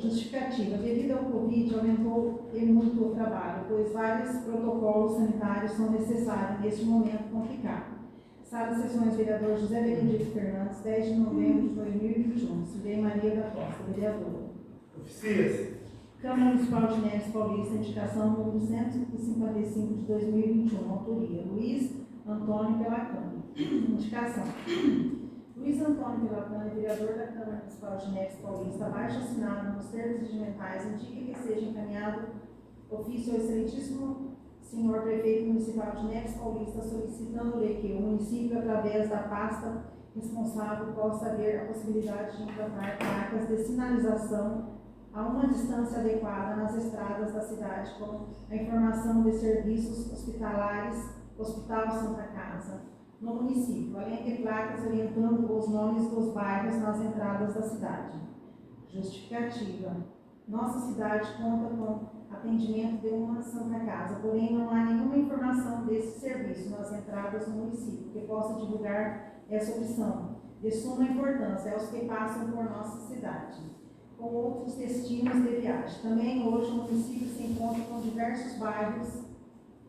Justificativa. Devido ao Covid, aumentou e muito o trabalho, pois vários protocolos sanitários são necessários neste momento complicado. Sala de Sessões, vereador José Benedito Fernandes, 10 de novembro de 2021. Cirlei Maria da Costa, vereadora. Oficias. Câmara Municipal de Neves Paulista, indicação número 155 de 2021, autoria Luiz Antônio Pelacani. Indicação. Luiz Antônio Pelacani, vereador da Câmara Municipal de Neves Paulista, abaixo assinado nos termos regimentais, indica que seja encaminhado ofício ao excelentíssimo senhor prefeito municipal de Neves Paulista, solicitando-lhe que o município, através da pasta responsável, possa ver a possibilidade de implantar placas de sinalização a uma distância adequada nas estradas da cidade, com a informação de serviços hospitalares, Hospital Santa Casa, no município, além de placas orientando os nomes dos bairros nas entradas da cidade. Justificativa. Nossa cidade conta com atendimento de uma Santa Casa, porém não há nenhuma informação desse serviço nas entradas do município que possa divulgar essa opção. De suma importância aos que passam por nossa cidade, com outros destinos de viagem. Também hoje o município se encontra com diversos bairros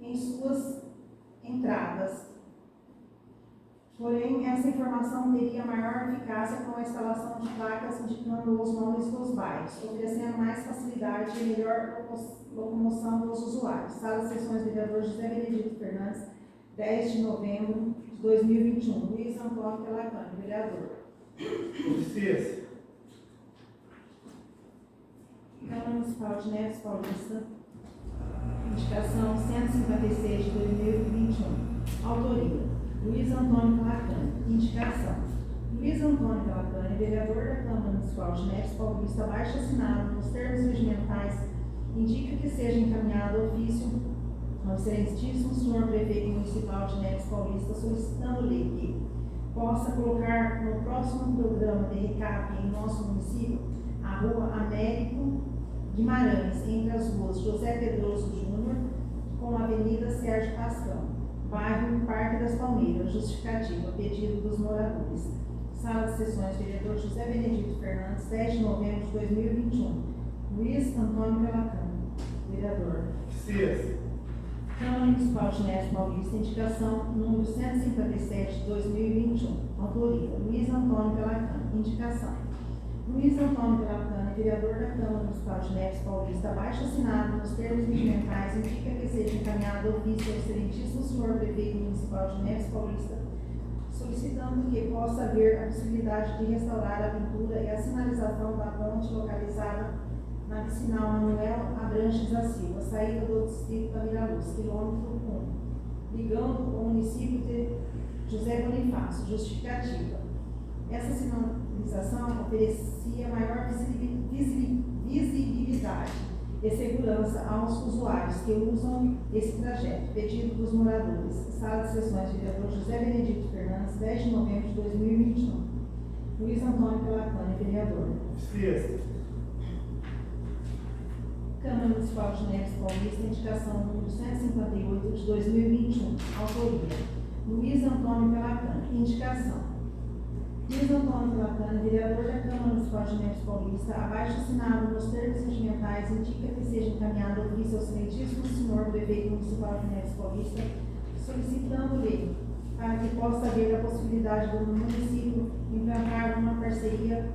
em suas entradas. Porém, essa informação teria maior eficácia com a instalação de placas indicando os nomes dos bairros, oferecendo mais facilidade e melhor locomoção dos usuários. Sala de Sessões, vereador José Benedito Fernandes, 10 de novembro de 2021. Luiz Antônio Pelacani, vereador. Oficias. Câmara Municipal de Neves Paulista, indicação 156 de 2021. Autoria Luiz Antônio Pelacani. Indicação. Luiz Antônio Pelacani, vereador da Câmara Municipal de Neves Paulista, abaixo assinado nos termos regimentais, indica que seja encaminhado ofício ao excelentíssimo senhor prefeito municipal de Neves Paulista, solicitando-lhe que possa colocar no próximo programa de recap em nosso município a rua Américo Guimarães, entre as ruas José Pedroso Júnior com a Avenida Sérgio Pascão, bairro Parque das Palmeiras. Justificativa. Pedido dos moradores. Sala de Sessões, vereador José Benedito Fernandes, 10 de novembro de 2021. Luiz Antônio Pelacani, vereador. Oficias. Câmara Municipal de Neves Paulista, indicação número 157 de 2021. Autoria Luiz Antônio Pelacani. Indicação. Luiz Antônio Pelacani, vereador da Câmara Municipal de Neves Paulista, abaixo assinado nos termos regimentais, indica que seja encaminhado ofício ao excelentíssimo senhor prefeito municipal de Neves Paulista, solicitando que possa haver a possibilidade de restaurar a pintura e a sinalização da ponte localizada na vicinal Manuel Abranches da Silva, saída do distrito da Miraluz, quilômetro 1, ligando o município de José Bonifácio. Justificativa. Essa sinalização oferecia maior visibilidade e segurança aos usuários que usam esse trajeto. Pedido dos moradores. Sala de Sessões, vereador José Benedito Fernandes, 10 de novembro de 2021. Luiz Antônio Pelacani, vereador. Oficias. Câmara Municipal de Neves Paulista, indicação número 158 de 2021. Autoria Luiz Antônio Pelacani. Indicação. Luiz Antônio Pelacani, vereador da Câmara Municipal de Neves Paulista, abaixo assinado nos termos regimentais, indica que seja encaminhado ofício ao excelentíssimo senhor prefeito municipal de Neves Paulista, solicitando-lhe para que possa haver a possibilidade do município implantar uma parceria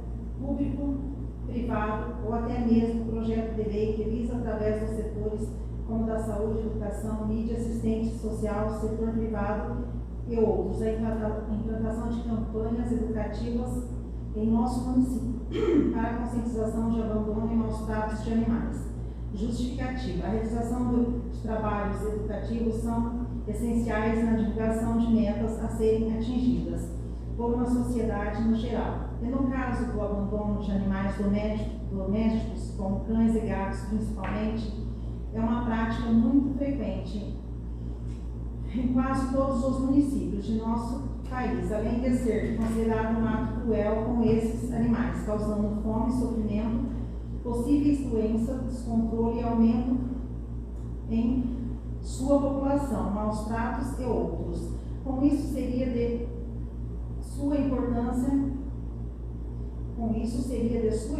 privado ou até mesmo projeto de lei que visa, através dos setores como da saúde, educação, mídia, assistência social, setor privado e outros, a implantação de campanhas educativas em nosso município para a conscientização de abandono e maus tratos de animais. Justificativa. A realização dos trabalhos educativos são essenciais na divulgação de metas a serem atingidas por uma sociedade no geral. E no caso do abandono de animais domésticos, como cães e gatos principalmente, é uma prática muito frequente em quase todos os municípios de nosso país, além de ser considerado um ato cruel com esses animais, causando fome, sofrimento, possíveis doenças, descontrole e aumento em sua população, maus tratos e outros. Com isso seria de sua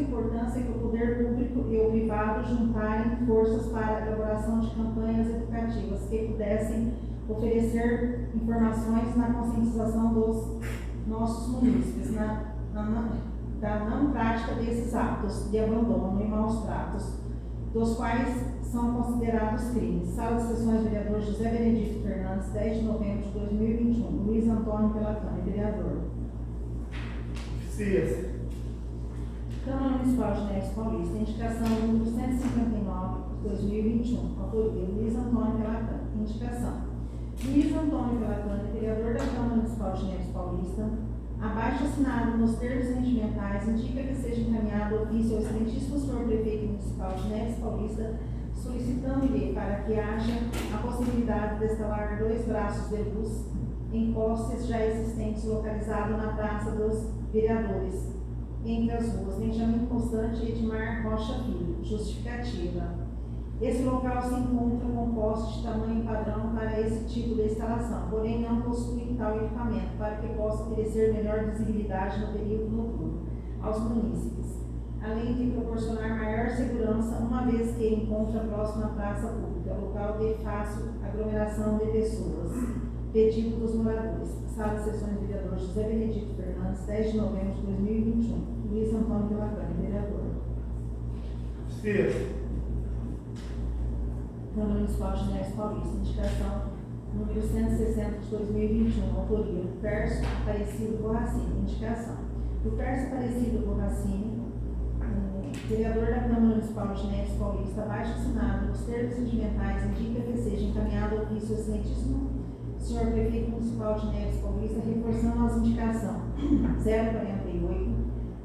importância que o poder público e o privado juntarem forças para a elaboração de campanhas educativas que pudessem oferecer informações na conscientização dos nossos munícipes, da não prática desses atos de abandono e maus tratos, dos quais são considerados crimes. Sala de Sessões, vereador José Benedito Fernandes, 10 de novembro de 2021. Luiz Antônio Pelacani, vereador. Eficiência. Câmara Municipal de Neves Paulista, indicação número 159, 2021. Autoria Luiz Antônio Pelacani. Indicação: Luiz Antônio Pelacani, vereador da Câmara Municipal de Neves Paulista. Abaixo assinado nos termos regimentais, indica que seja encaminhado ofício ao excelentíssimo senhor prefeito municipal de Neves Paulista, solicitando-lhe para que haja a possibilidade de instalar 2 braços de luz em postes já existentes localizados na Praça dos Vereadores, entre as ruas Benjamin Constante e Edmar Rocha Filho. Justificativa: esse local se encontra com poste de tamanho padrão para esse tipo de instalação, porém não possui tal equipamento para que possa oferecer melhor visibilidade no período noturno aos munícipes, além de proporcionar maior segurança, uma vez que encontra próximo à praça pública, local de fácil aglomeração de pessoas. Pedido dos moradores. Sala de Sessões, vereador José Benedito Fernandes, 10 de novembro de 2021. Luiz Antônio Pelacani, vereador. Eficiência. Câmara Municipal de Neves Paulista, indicação número 160 de 2021, autoria Pércio Aparecido Borracini. Indicação: o Pércio Aparecido Borracini, vereador da Câmara Municipal de Neves Paulista, abaixo assinado nos termos regimentais, indica que seja encaminhado ao ofício ao excelentíssimo senhor prefeito municipal de Neves Paulista, reforçando as indicações 048,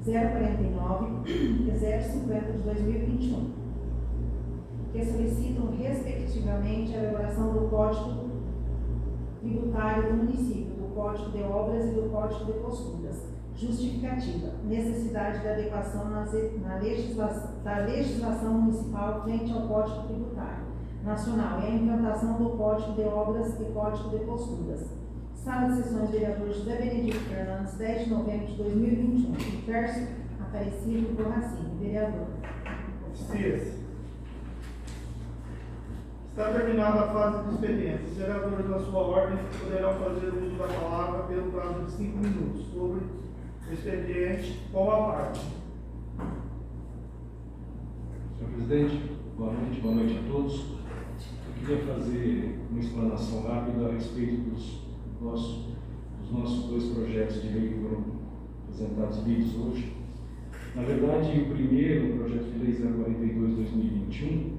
049 e 050 de 2021, que solicitam, respectivamente, a elaboração do Código Tributário do município, do Código de Obras e do Código de Posturas. Justificativa: necessidade de adequação da legislação municipal frente ao Código Tributário Nacional e a implantação do Código de Obras e Código de Posturas. Sala de Sessões, vereador José Benedito Fernandes, 10 de novembro de 2021. Pércio Aparecido Borracini, vereador. Eficiência. Está terminada a fase do expediente. Os vereadores, na sua ordem, poderão fazer uso da palavra pelo prazo de 5 minutos sobre o expediente com a parte. Senhor presidente, boa noite a todos. Eu queria fazer uma explanação rápida a respeito dos nossos 2 projetos de lei que foram apresentados lidos hoje. Na verdade, o primeiro, o projeto de lei 042/2021,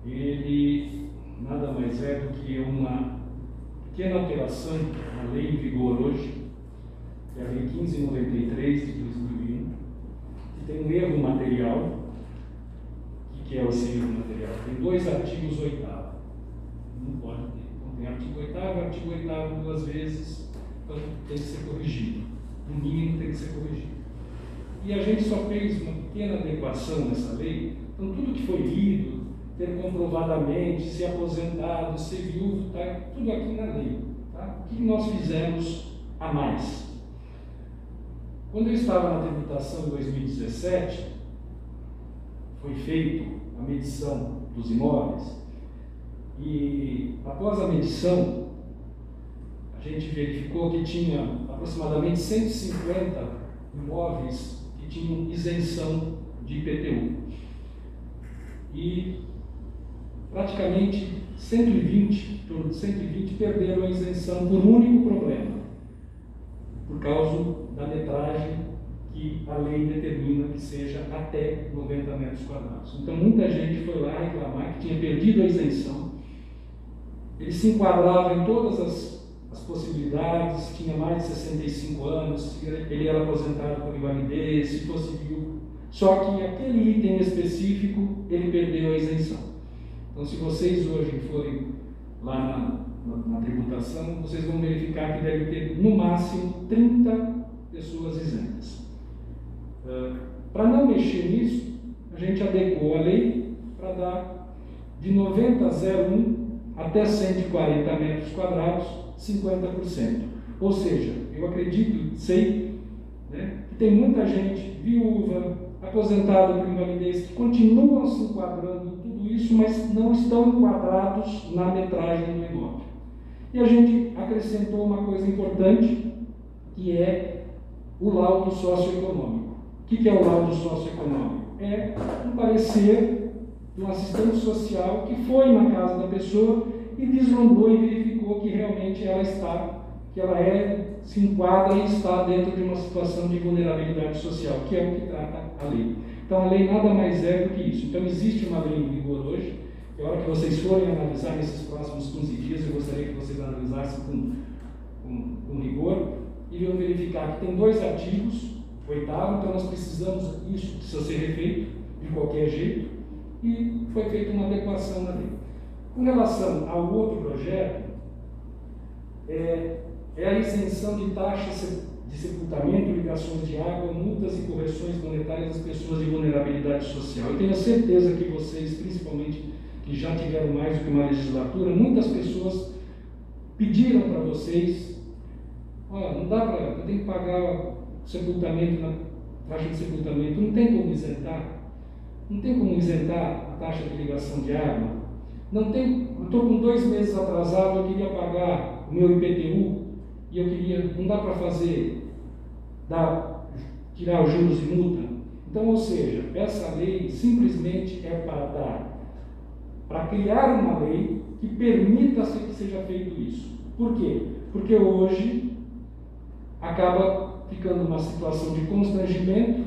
ele nada mais é do que uma pequena alteração na lei em vigor hoje, que é a Lei 1593 de 2001, que tem um erro material. O que é esse erro material? Tem 2 artigos 8º. Não pode ter. Então, tem artigo 8º, artigo 8º 2 vezes, então tem que ser corrigido. No mínimo tem que ser corrigido. E a gente só fez uma pequena adequação nessa lei, então tudo que foi lido, ter comprovadamente, ser aposentado, ser viúvo, está tudo aqui na lei. Tá? O que nós fizemos a mais? Quando eu estava na tributação em 2017, foi feita a medição dos imóveis e, após a medição, a gente verificou que tinha aproximadamente 150 imóveis que tinham isenção de IPTU. E praticamente 120, em torno de 120, perderam a isenção por um único problema, por causa da metragem que a lei determina que seja até 90 metros quadrados. Então muita gente foi lá reclamar que tinha perdido a isenção. Ele se enquadrava em todas as possibilidades, tinha mais de 65 anos, ele era aposentado por invalidez, se fosse viúvo. Só que aquele item específico, ele perdeu a isenção. Então, se vocês hoje forem lá na tributação, vocês vão verificar que deve ter, no máximo, 30 pessoas isentas. Para não mexer nisso, a gente adequou a lei para dar de 90 a 0,1 até 140 metros quadrados, 50%. Ou seja, eu acredito, sei, né, que tem muita gente viúva, aposentada por invalidez, que continuam se enquadrando em tudo isso, mas não estão enquadrados na metragem do imóvel. E a gente acrescentou uma coisa importante, que é o laudo socioeconômico. O que é o laudo socioeconômico? É um parecer de um assistente social que foi na casa da pessoa e vislumbrou e verificou que realmente ela se enquadra e está dentro de uma situação de vulnerabilidade social, que é o que trata a lei. Então a lei nada mais é do que isso. Então existe uma lei em vigor hoje, e a hora que vocês forem analisar nesses próximos 15 dias, eu gostaria que vocês analisassem com rigor e vão verificar que tem 2 artigos, 8º, então nós precisamos, isso precisa ser refeito de qualquer jeito, e foi feita uma adequação na lei. Com relação ao outro projeto, é a isenção de taxas de sepultamento, ligações de água, multas e correções monetárias das pessoas de vulnerabilidade social. Eu tenho certeza que vocês, principalmente que já tiveram mais do que uma legislatura, muitas pessoas pediram para vocês, não dá para, eu tenho que pagar sepultamento, na taxa de sepultamento, não tem como isentar? Não tem como isentar a taxa de ligação de água? Não tem, eu estou com 2 meses atrasado, eu queria pagar o meu IPTU e não dá para fazer, tirar os juros e multa. Então, ou seja, essa lei simplesmente é para criar uma lei que permita que seja feito isso. Por quê? Porque hoje acaba ficando uma situação de constrangimento,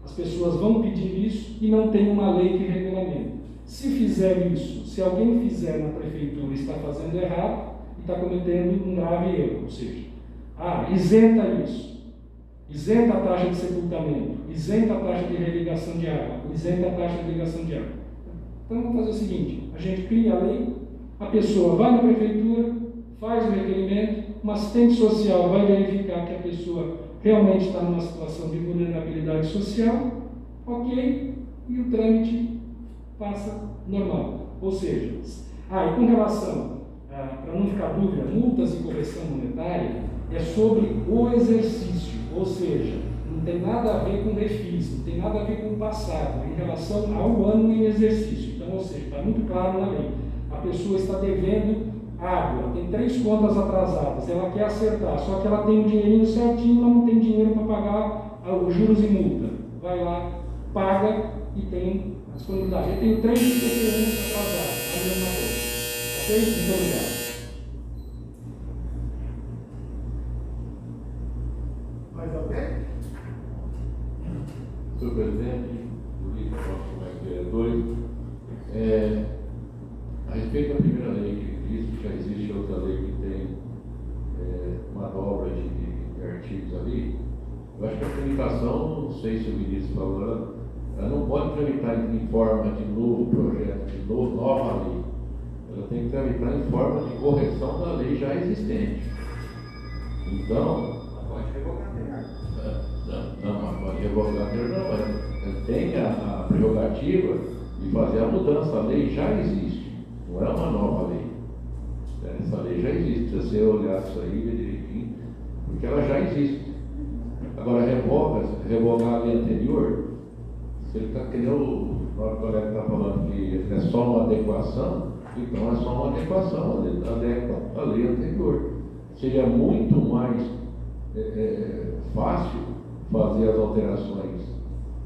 as pessoas vão pedir isso e não tem uma lei que regulamenta. Se fizer isso, se alguém fizer na prefeitura e está fazendo errado, está cometendo um grave erro, ou seja, isenta isso, isenta a taxa de sepultamento, isenta a taxa de religação de água, isenta a taxa de ligação de água. Então vamos fazer o seguinte, a gente cria a lei, a pessoa vai na prefeitura, faz o requerimento, um assistente social vai verificar que a pessoa realmente está numa situação de vulnerabilidade social, ok, e o trâmite passa normal. Ou seja, e com relação, para não ficar dúvida, multas e correção monetária é sobre o exercício, ou seja, não tem nada a ver com refis, não tem nada a ver com o passado, em relação ao ano em exercício. Então, ou seja, está muito claro na lei, a pessoa está devendo água, tem 3 contas atrasadas, ela quer acertar, só que ela tem o dinheirinho certinho, ela não tem dinheiro para pagar os juros e multa. Vai lá, paga e tem a disponibilidade. Eu tenho 3 IPTUs atrasados, a mesma coisa. Ok? Muito obrigado. Mais alguém? Senhor presidente, polícia, nossos vereadores, a respeito da primeira lei que disse, já existe outra lei que tem uma dobra de artigos ali. Eu acho que a tramitação, não sei se o ministro falou, ela não pode tramitar em forma de novo projeto, de nova lei. Ela tem que tramitar em forma de correção da lei já existente. Então, Pode revogar a não pode revogar a não, mas tem a prerrogativa de fazer a mudança. A lei já existe, não é uma nova lei. Essa lei já existe, se você olhar isso aí direitinho, porque ela já existe. Agora, revogar a lei anterior, se ele está querendo, o nosso colega está falando que é só uma adequação, então é só uma adequação, adequa a lei anterior. Seria muito mais fácil fazer as alterações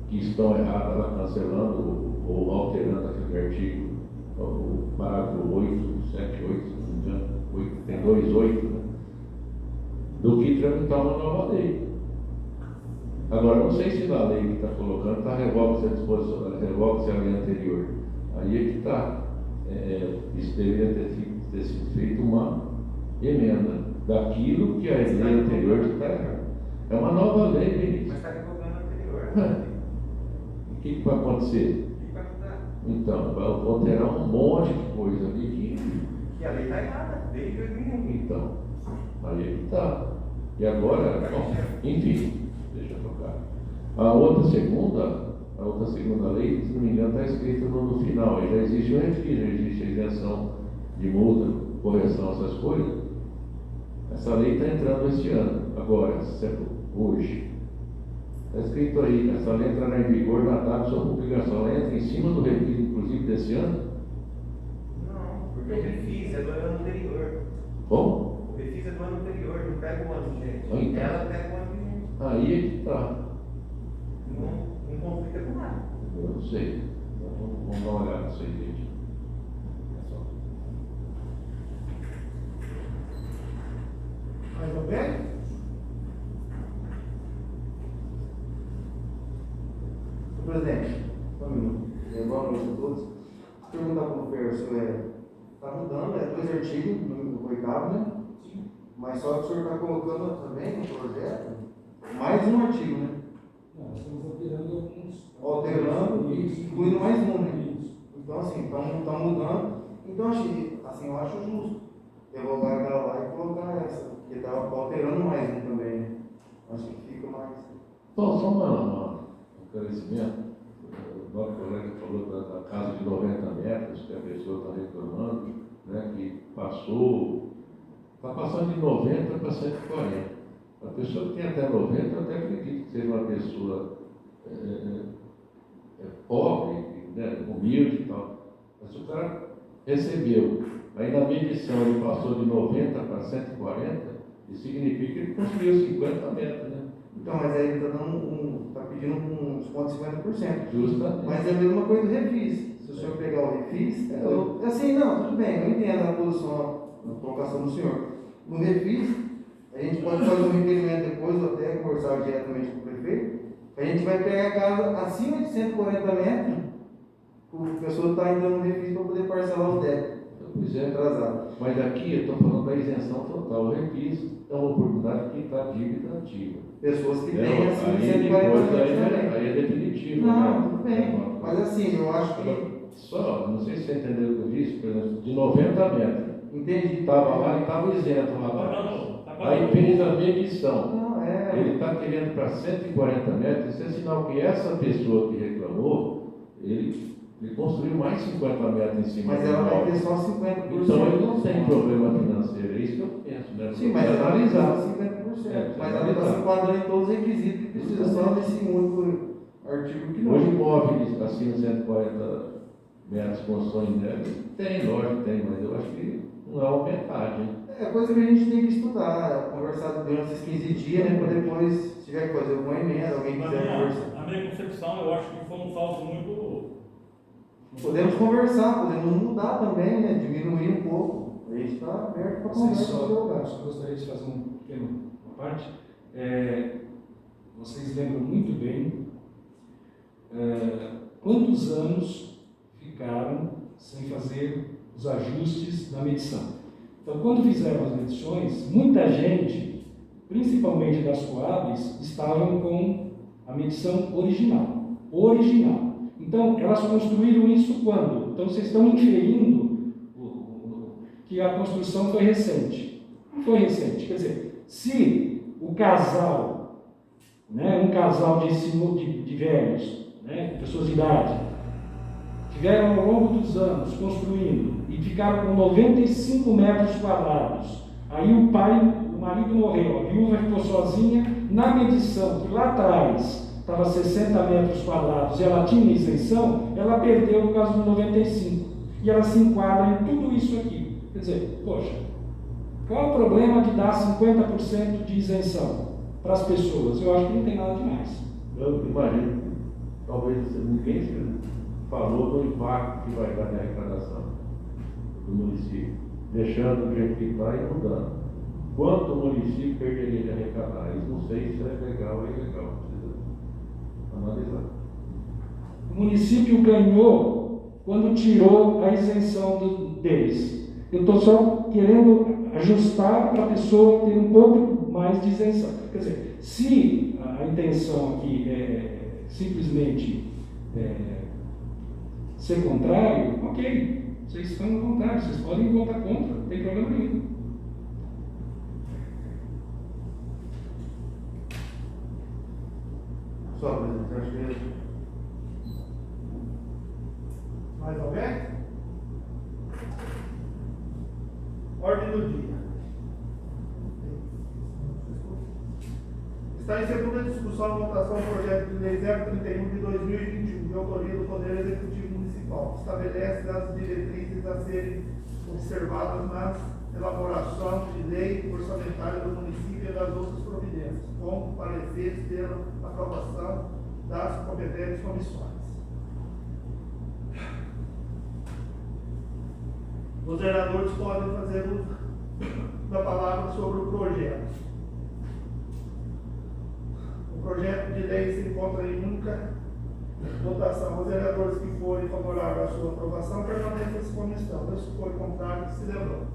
que estão erradas, lá cancelando ou alterando aquele artigo, o parágrafo 8, 7, 8, se não me engano, 8, tem 2,8, né? Do que tramitar uma nova lei. Agora, não sei se na lei que está colocando está revoga-se a disposição, revoga-se a lei anterior. Aí é que está. Isso deveria ter sido feito uma emenda daquilo que a lei anterior está errada. É uma nova lei, ministro. Mas está revogando a anterior. O que vai acontecer? O que vai mudar? Então, vai alterar um monte de coisa ali Que a lei está errada, desde 2001. Então, aí é que está. E agora, bom, enfim, deixa eu tocar. A outra segunda lei, se não me engano, está escrita no final. Aí já existe o refis, já existe a isenção de multa, correção, essas coisas. Essa lei está entrando este ano, agora, hoje. Está escrito aí, essa lei entrará em vigor na data de sua publicação. Ela entra em cima do refis, inclusive, desse ano? Não, porque o refis é do ano anterior. Como? O refis é do ano anterior, não pega o ano vigente. Então. Ela pega o ano vigente. Aí é que está. Não conflita com nada. Eu não sei. Vamos dar uma olhada nisso aí, gente. É só. Mais alguém? Presidente, só um minuto. Boa noite a todos. Perguntar para o Fer, o senhor está mudando, 2 artigos no COICAB, né? Sim. Mas só que o senhor está colocando também no projeto mais um artigo, né? Não, estamos alterando alguns. Alterando e incluindo mais um, né? Então, assim, estão mudando. Então, eu acho justo revogar aquela lá e colocar essa, porque está alterando mais um também, né? Acho que fica mais. Bom, só um esclarecimento. O nosso colega falou da casa de 90 metros, que a pessoa está reclamando, né, que está passando de 90 para 140. A pessoa que tem até 90, eu até acredito que seja uma pessoa pobre, né, humilde e tal. Mas o cara recebeu, aí na medição ele passou de 90 para 140, isso significa que ele construiu 50 metros, né? Então, mas aí ele está pedindo um desconto de 50%. Justamente. Mas é a mesma coisa do refis. Se o senhor pegar o refis, tudo bem, eu entendo a posição, a colocação do senhor. No refis, a gente pode fazer um requerimento depois, ou até conversar diretamente com o prefeito, a gente vai pegar a casa acima de 140 metros, a pessoa está entrando no refis para poder parcelar os débitos. Pois é, atrasado. mas aqui eu estou falando da isenção total. O refis é uma oportunidade de quem está dívida ativa. Pessoas que Não, têm acima de aí 140 depois metros também. aí é definitivo. Não, né? tudo bem. Mas assim, eu acho que. Só, não sei se você entendeu o que eu disse, por exemplo, de 90 metros. Entendi. Estava lá e estava isento o rapaz. Aí fez a medição. Não, Ele está querendo para 140 metros, isso é sinal que essa pessoa que reclamou, ele construiu mais 50 metros em cima mas do ela vai imóvel. ter só 50%. Então ele não tem problema financeiro, é isso que eu penso, né? Sim, mas ela vai analisar. usar 50%. É, Mas ela está se enquadrando em todos os requisitos que precisa só desse único artigo que não. Hoje imóveis acima de 140 metros construção indébita, tem, lógico, tem, mas eu acho que não é uma metade, hein? É coisa que a gente tem que estudar, conversar durante esses 15 dias, né? Para depois, se tiver que fazer alguma emenda, alguém quiser conversar. Na minha concepção, eu acho que foi um salto muito. Podemos conversar, podemos mudar também, né? Diminuir um pouco. A gente está aberto para Vocês conversar. só gostaria de fazer uma parte. Vocês lembram muito bem quantos anos ficaram sem fazer os ajustes na medição. Então, quando fizeram as medições, muita gente, principalmente das Coabs, estavam com a medição original. Então, elas construíram isso quando? Então, vocês estão inferindo que a construção foi recente. Não foi recente. Quer dizer, se o casal, né, um casal de velhos, né, pessoas de idade, tiveram ao longo dos anos construindo e ficaram com 95 metros quadrados. Aí o marido morreu, a viúva ficou sozinha. Na medição, que lá atrás estava 60 metros quadrados e ela tinha isenção, ela perdeu por causa dos 95. E ela se enquadra em tudo isso aqui. Quer dizer, poxa, qual é o problema de dar 50% de isenção para as pessoas? Eu acho que não tem nada demais. Eu imagino. talvez ninguém se falou do impacto que vai dar na arrecadação do município, deixando do jeito que está e mudando. Quanto o município perderia de arrecadar? Isso não sei se é legal ou ilegal, precisa analisar. O município ganhou quando tirou a isenção deles. Eu estou só querendo ajustar para a pessoa ter um pouco mais de isenção. Quer dizer, se a intenção aqui é simplesmente ser contrário, ok, vocês estão à vontade, vocês podem votar contra, não tem problema nenhum. Só, presidente, acho que Mais alguém? Ordem do dia. Está em segunda discussão e votação o projeto de lei 031 de 2021, de autoria do Poder Executivo Municipal, que estabelece as diretrizes a serem observadas na elaboração de lei orçamentária do município e das outras providências, com pareceres pela aprovação das competentes comissões. Os vereadores podem fazer uso da palavra sobre o projeto. O projeto de lei se encontra em única votação. Os vereadores que forem favoráveis à sua aprovação permaneçam como estão. Os que forem contrários, se levantem.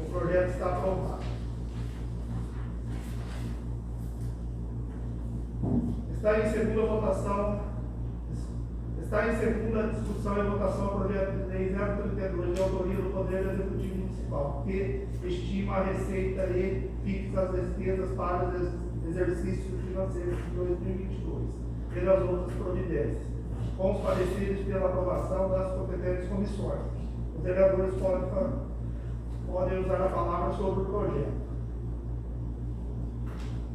O projeto está aprovado. Está em segunda votação. Está em segunda discussão e votação o projeto de lei 032 de autoria do Poder Executivo Municipal, que estima a receita e fixa as despesas para os exercícios financeiros de 2022 e das outras providências, com os pareceres pela aprovação das competentes comissões. Os vereadores podem usar a palavra sobre o projeto.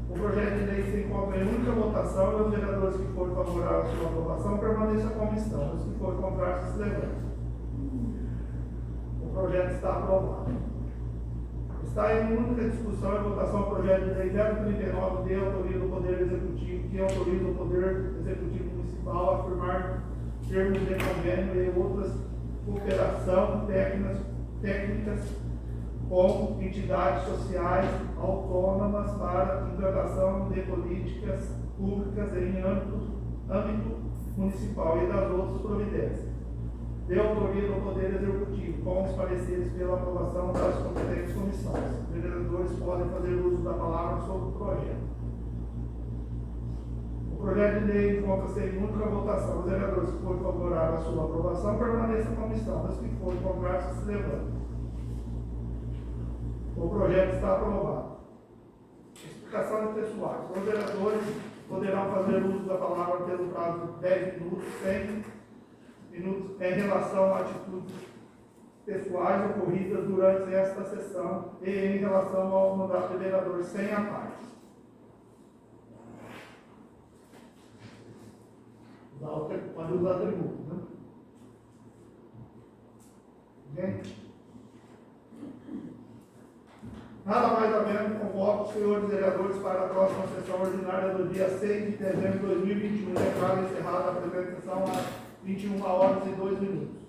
O projeto de lei se encontra em única votação e os vereadores que forem favoráveis à sua aprovação permaneçam como estão. Os que forem contrários, se levantem. O projeto está aprovado. Está em única discussão e votação o projeto de lei 039 de autoria do Poder Executivo, que autoriza o Poder Executivo Municipal a firmar termos de convênio e outras cooperação técnicas com entidades sociais autônomas para a implantação de políticas públicas em âmbito municipal e das outras providências. De autoria do Poder Executivo, com os pareceres pela aprovação das competentes comissões. Os vereadores podem fazer uso da palavra sobre o projeto. O projeto de lei encontra-se em única votação. Os vereadores que forem favoráveis à sua aprovação permaneçam como estão. Os que forem contrários, se levantem. O projeto está aprovado. Explicação de textuais. Os vereadores poderão fazer uso da palavra pelo prazo de 10 minutos, 100 minutos, em relação a atitudes pessoais ocorridas durante esta sessão e em relação ao mandato de vereador sem a parte. Pode usar tributo, né? Ok? Nada mais havendo, convoco os senhores vereadores para a próxima sessão ordinária do dia 6 de dezembro de 2021. Declaro encerrada a apresentação às 21 horas e 2 minutos.